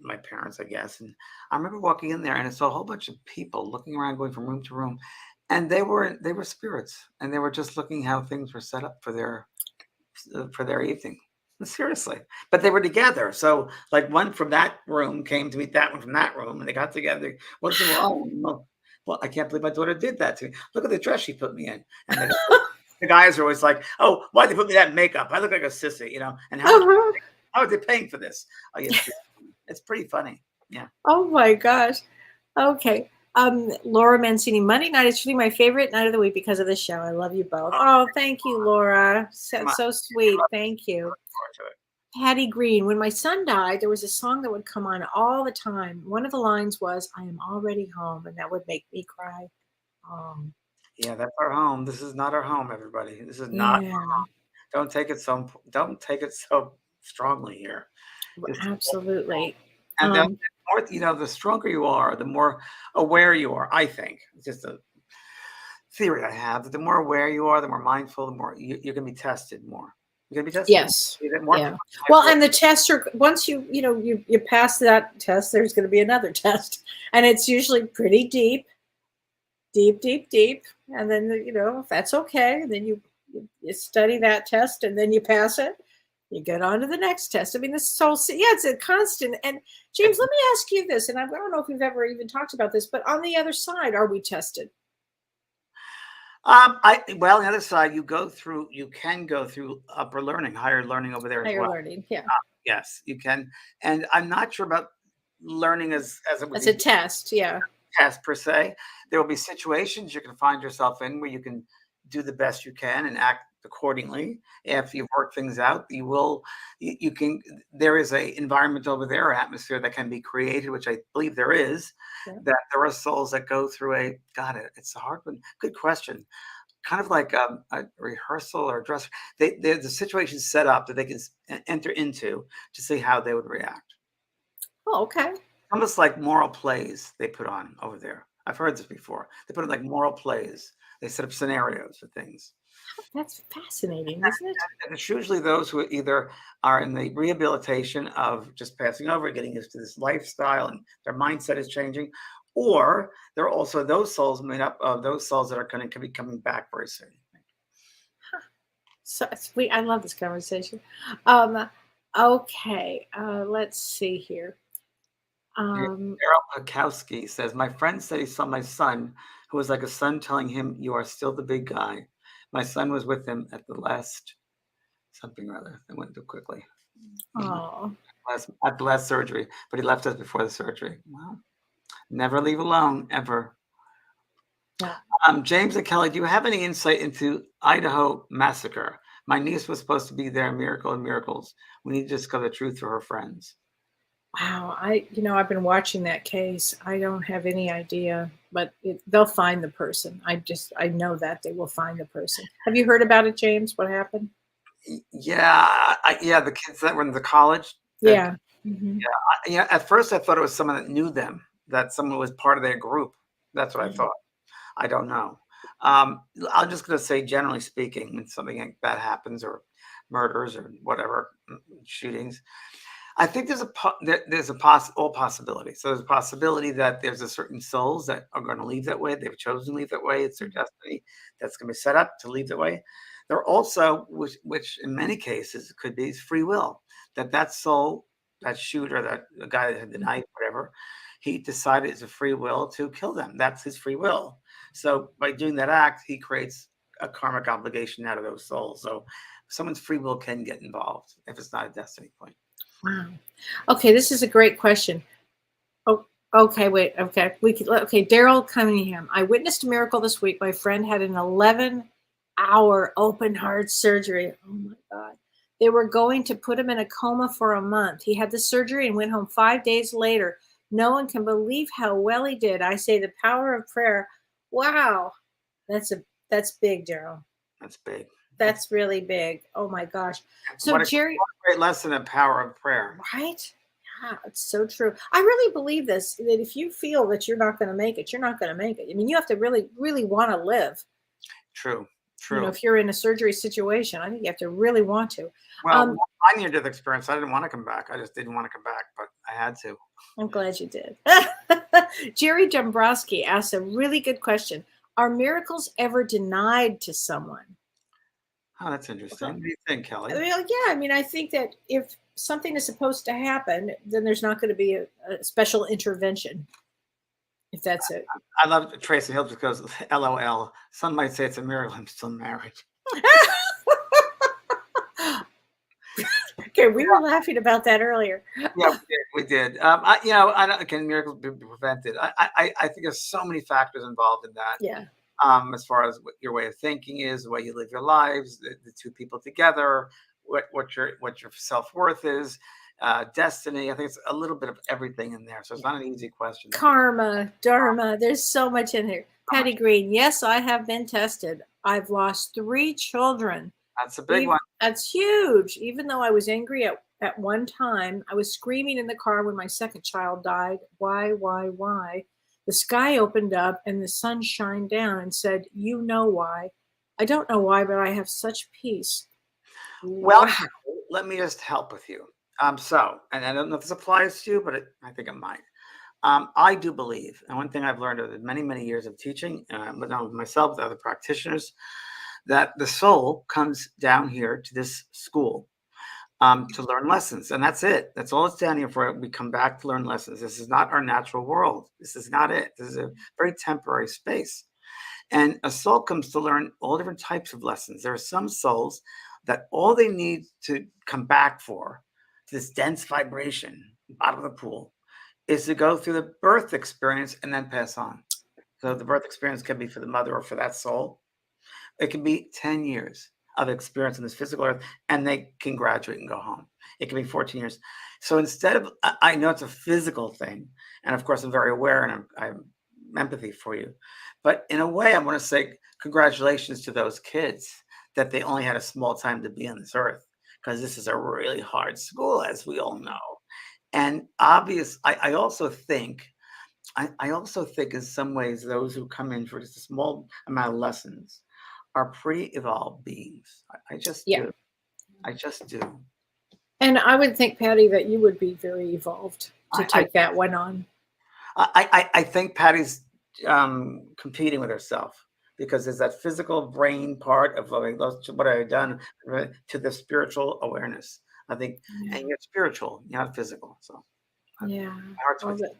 my parents, I guess. And I remember walking in there, and I saw a whole bunch of people looking around, going from room to room, and they were spirits, and they were just looking how things were set up for their evening. Seriously, but they were together. So, like, one from that room came to meet that one from that room, and they got together. Once in a while, well, I can't believe my daughter did that to me. Look at the dress she put me in. And the guys are always like, "Oh, why'd they put me that makeup? I look like a sissy, And how are they paying for this?" Oh, yes, it's pretty funny. Yeah. Oh my gosh. Okay. Laura Mancini, Monday night is truly my favorite night of the week because of the show. I love you both. Oh, thank you, Laura. So sweet. Thank you. Forward to it. Patty Green, when my son died, there was a song that would come on all the time. One of the lines was, "I am already home," and that would make me cry. Um, Yeah, that's our home. This is not our home, everybody. This is not. yeah, Don't take it so strongly here. It's absolutely. And then the more, the stronger you are, the more aware you are. I think it's just a theory I have that the more aware you are, the more mindful, the more you're going to be tested more. You're going to be tested. Yes. You get more. Yeah. Well, and the tests are once you pass that test, there's going to be another test, and it's usually pretty deep, and then if that's okay, then you study that test, and then you pass it. You get on to the next test. I mean, this is it's a constant. And James, let me ask you this, and I don't know if we've ever even talked about this, but on the other side, are we tested? On the other side, you can go through upper learning, higher learning over there as well. Higher learning, yeah. Yes, you can. And I'm not sure about learning as it would As be a test, yeah. test per se. There will be situations you can find yourself in where you can do the best you can and act accordingly. After you've worked things out, you can. There is a environment over there, atmosphere that can be created, which I believe there is. Yeah. That there are souls that go through it's a hard one. Good question. Kind of like a rehearsal or a dress. The situation set up that they can enter into to see how they would react. Oh, okay. almost like moral plays they put on over there. I've heard this before. They put it like moral plays. They set up scenarios for things. That's fascinating, isn't it? And it's usually those who either are in the rehabilitation of just passing over, getting used to this lifestyle, and their mindset is changing, or there are also those souls made up of those souls that are going to be coming back very soon. So sweet. I love this conversation. Um, okay, let's see here. Um, Daryl Pakowski says, my friend said he saw my son, who was like a son telling him, you are still the big guy. My son was with him at the last something or other. That went too quickly. oh, At the last surgery, but he left us before the surgery. Wow. Never leave alone, ever. yeah. James and Kelly, do you have any insight into Idaho massacre? My niece was supposed to be there. Miracle of miracles. We need to discover the truth for her friends. Wow. I've been watching that case. I don't have any idea, but they'll find the person. I know that they will find the person. Have you heard about it, James? What happened? Yeah, the kids that were in the college. Yeah. Hmm. Yeah. At first I thought it was someone that knew them, that someone was part of their group. That's what I thought. I don't know. I'm just going to say, generally speaking, when something like that happens, or murders, or whatever, shootings, I think there's all possibility. So there's a possibility that there's a certain souls that are going to leave that way. They've chosen to leave that way. It's their destiny that's going to be set up to leave that way. There are also, which in many cases could be free will, that soul, that shooter, that the guy that had the knife, whatever, he decided it's a free will to kill them. That's his free will. So by doing that act, he creates a karmic obligation out of those souls. So someone's free will can get involved if it's not a destiny point. Wow. Okay, this is a great question. Oh, okay, wait. Okay, Daryl Cunningham. I witnessed a miracle this week. My friend had an 11-hour open heart surgery. Oh my God. They were going to put him in a coma for a month. He had the surgery and went home 5 days later. No one can believe how well he did. I say the power of prayer. Wow. That's big, Daryl. That's big. That's really big. Oh my gosh. So what a Jerry, great lesson of power of prayer. right? Yeah, it's so true. I really believe this, that if you feel that you're not going to make it, you're not going to make it. I mean, you have to really, really want to live. True. If you're in a surgery situation, I think you have to really want to. Well, my near-death experience, I didn't want to come back. I just didn't want to come back, but I had to. I'm glad you did. Jerry Dombrowski asked a really good question. Are miracles ever denied to someone? Oh, that's interesting. What do you think, Kelly? I think that if something is supposed to happen, then there's not going to be a special intervention. If that's it. I love Tracy Hill because LOL. Some might say it's a miracle I'm still married. Okay, we were laughing about that earlier. Yeah, we did. Can miracles be prevented? I think there's so many factors involved in that. Yeah. As far as what your way of thinking is, the way you live your lives, the two people together, what your self-worth is, destiny. I think it's a little bit of everything in there. So it's not an easy question. Karma, dharma, there's so much in here. Patty Green, yes, I have been tested. I've lost 3 children. That's a big one. That's huge. Even though I was angry at one time, I was screaming in the car when my second child died. Why? The sky opened up and the sun shined down and said, you know why. I don't know why, but I have such peace. Well, wow. Let me just help with you. And I don't know if this applies to you, but I think it might. I do believe, and one thing I've learned over many, many years of teaching, but not with myself, with other practitioners, that the soul comes down here to this school to learn lessons. And that's it. That's all it's down here for. We come back to learn lessons. This is not our natural world. This is not it. This is a very temporary space. And a soul comes to learn all different types of lessons. There are some souls that all they need to come back for, this dense vibration, bottom of the pool, is to go through the birth experience and then pass on. So the birth experience can be for the mother or for that soul. It can be 10 years of experience in this physical earth, and they can graduate and go home. It can be 14 years. So instead of, I know it's a physical thing, and of course I'm very aware and I have empathy for you, but in a way I want to say congratulations to those kids that they only had a small time to be on this earth, because this is a really hard school, as we all know. And I also think, I also think in some ways those who come in for just a small amount of lessons are pretty evolved beings. I just Yeah. do. I just do. And I would think, Patty, that you would be very evolved to I take that one on. I think Patty's competing with herself because there's that physical brain part of like, what I've done to the spiritual awareness. I think, Yeah. and you're spiritual, you're not physical. So Yeah. my heart's Well, with you.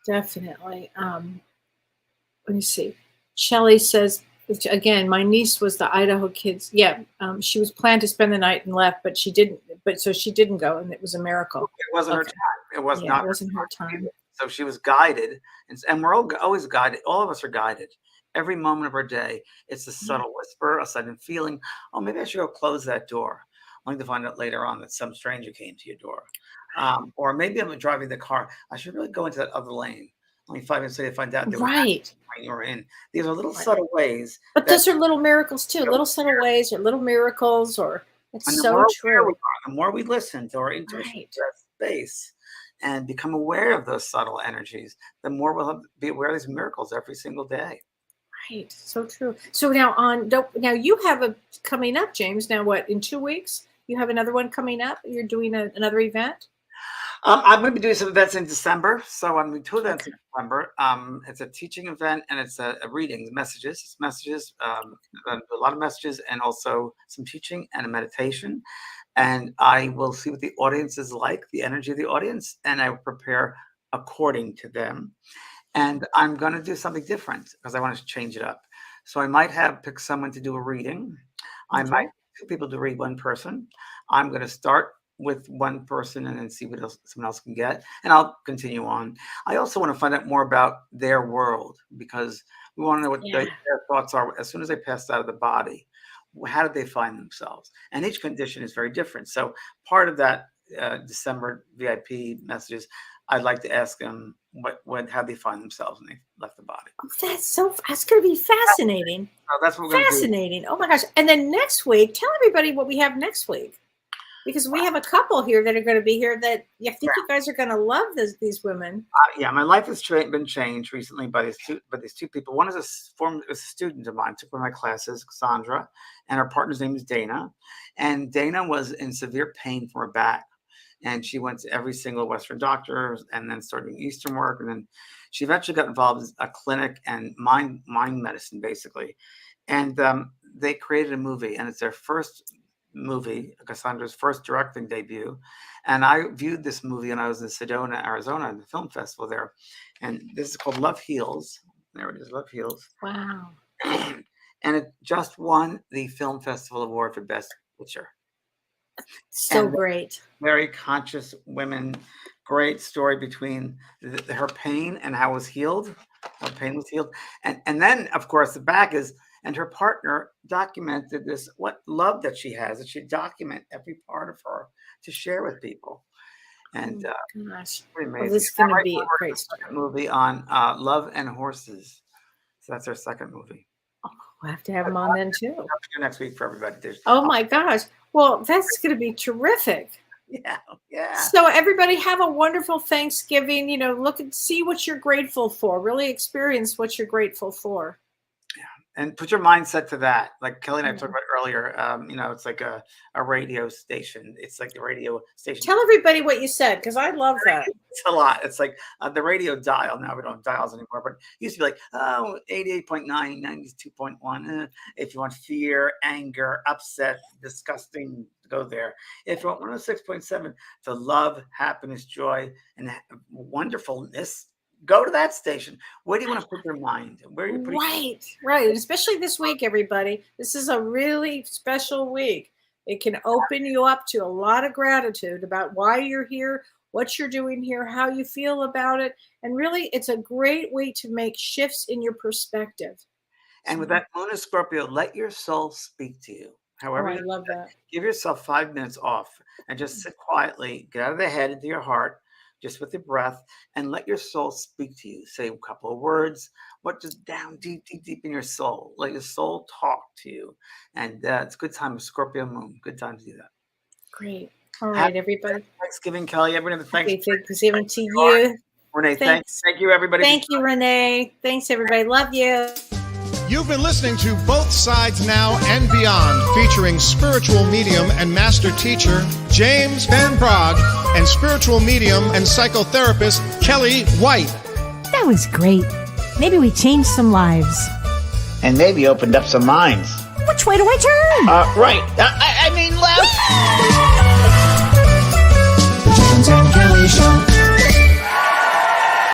definitely. Let me see. Shelley says, again, my niece was the Idaho kids. Yeah, she was planned to spend the night and left, but she didn't. But so she didn't go, and it was a miracle. It wasn't her Okay. time. It was Yeah, not it her wasn't her time time. either. So she was guided, and we're all always guided. All of us are guided. Every moment of our day, it's a Yeah. subtle whisper, a sudden feeling. Oh, maybe I should go close that door, only to find out later on that some stranger came to your door. Or maybe I'm driving the car. I should really go into that other lane. Only 5 minutes later, find out there was Right. lane you were in. These are little Right. subtle ways But that, those are little miracles too, little subtle ways or little miracles, or it's and the so more aware we true. are, the more we listen to our intuition, Right. to that space, and become aware of those subtle energies, the more we'll be aware of these miracles every single day. Right. So true. So now you have a coming up, James. Now what, in 2 weeks? You have another one coming up? You're doing another event? I'm going to be doing some events in December. So I'm doing two events Okay. in December. It's a teaching event and it's a reading, messages. It's messages, a lot of messages, and also some teaching and a meditation. And I will see what the audience is like, the energy of the audience, and I will prepare according to them. And I'm going to do something different because I want to change it up. So I might pick someone to do a reading. I might Okay. two people to read one person. I'm going to start with one person and then see what else someone else can get, and I'll continue on. I also want to find out more about their world because we want to know what Yeah. their thoughts are as soon as they passed out of the body. How did they find themselves? And each condition is very different. So part of that December VIP messages, I'd like to ask them how they find themselves when they left the body. Oh, that's going to be fascinating. So that's what we're going to do. Fascinating. Oh my gosh. And then next week, tell everybody what we have next week. Because we have a couple here that are going to be here that I think you guys are going to love these women. Yeah, my life has been changed recently by these two people. One is a student of mine, took one of my classes, Cassandra, and her partner's name is Dana. And Dana was in severe pain from her back. And she went to every single Western doctor and then started doing Eastern work. And then she eventually got involved in a clinic and mind medicine, basically. And they created a movie, and it's their first movie, Cassandra's first directing debut. And I viewed this movie when I was in Sedona, Arizona, at the film festival there. And this is called Love Heals. There it is, Love Heals. Wow. And it just won the Film Festival Award for Best Picture. So And great. very conscious women, great story between her pain and how it was healed. Her pain was healed. And then, of course, the back is, and her partner documented this, what love that she has, that she document every part of her to share with people. And Gosh. pretty Well, amazing. this is going to Right be now a we're great doing a story. second movie on love and horses. So that's our second movie. We'll have to have them on then too. Next week for everybody. Oh my gosh. Well, that's going to be terrific. Yeah. So everybody have a wonderful Thanksgiving. Look and see what you're grateful for. Really experience what you're grateful for. And put your mindset to that. Like Kelly and I Yeah. talked about earlier, it's like a radio station. It's like the radio station. Tell everybody what you said, because I love that. It's a lot. It's like the radio dial. Now we don't have dials anymore, but it used to be like, 88.9, 92.1. If you want fear, anger, upset, disgusting, go there. If you want 106.7 to love, happiness, joy, and wonderfulness, go to that station. Where do you want to put your mind? Where are you putting? Right. Especially this week, everybody. This is a really special week. It can open you up to a lot of gratitude about why you're here, what you're doing here, how you feel about it. And really, it's a great way to make shifts in your perspective. And with that moon of Scorpio, let your soul speak to you. However, I love that. Give yourself 5 minutes off and just sit quietly, get out of the head into your heart, just with your breath, and let your soul speak to you. Say a couple of words, what just down deep, deep, deep in your soul. Let your soul talk to you. And it's a good time, Scorpio moon. Good time to do that. Great. All right, Happy everybody. Thanksgiving, Kelly. Everyone, thanks. Happy Thanksgiving to you. Renee, Thanks. thank you, everybody. Thank you, Renee. Thanks, everybody. Love you. You've been listening to Both Sides Now and Beyond, featuring spiritual medium and master teacher James Van Praagh and spiritual medium and psychotherapist Kellee White. That was great. Maybe we changed some lives. And maybe opened up some minds. Which way do I turn? Right. I mean, left.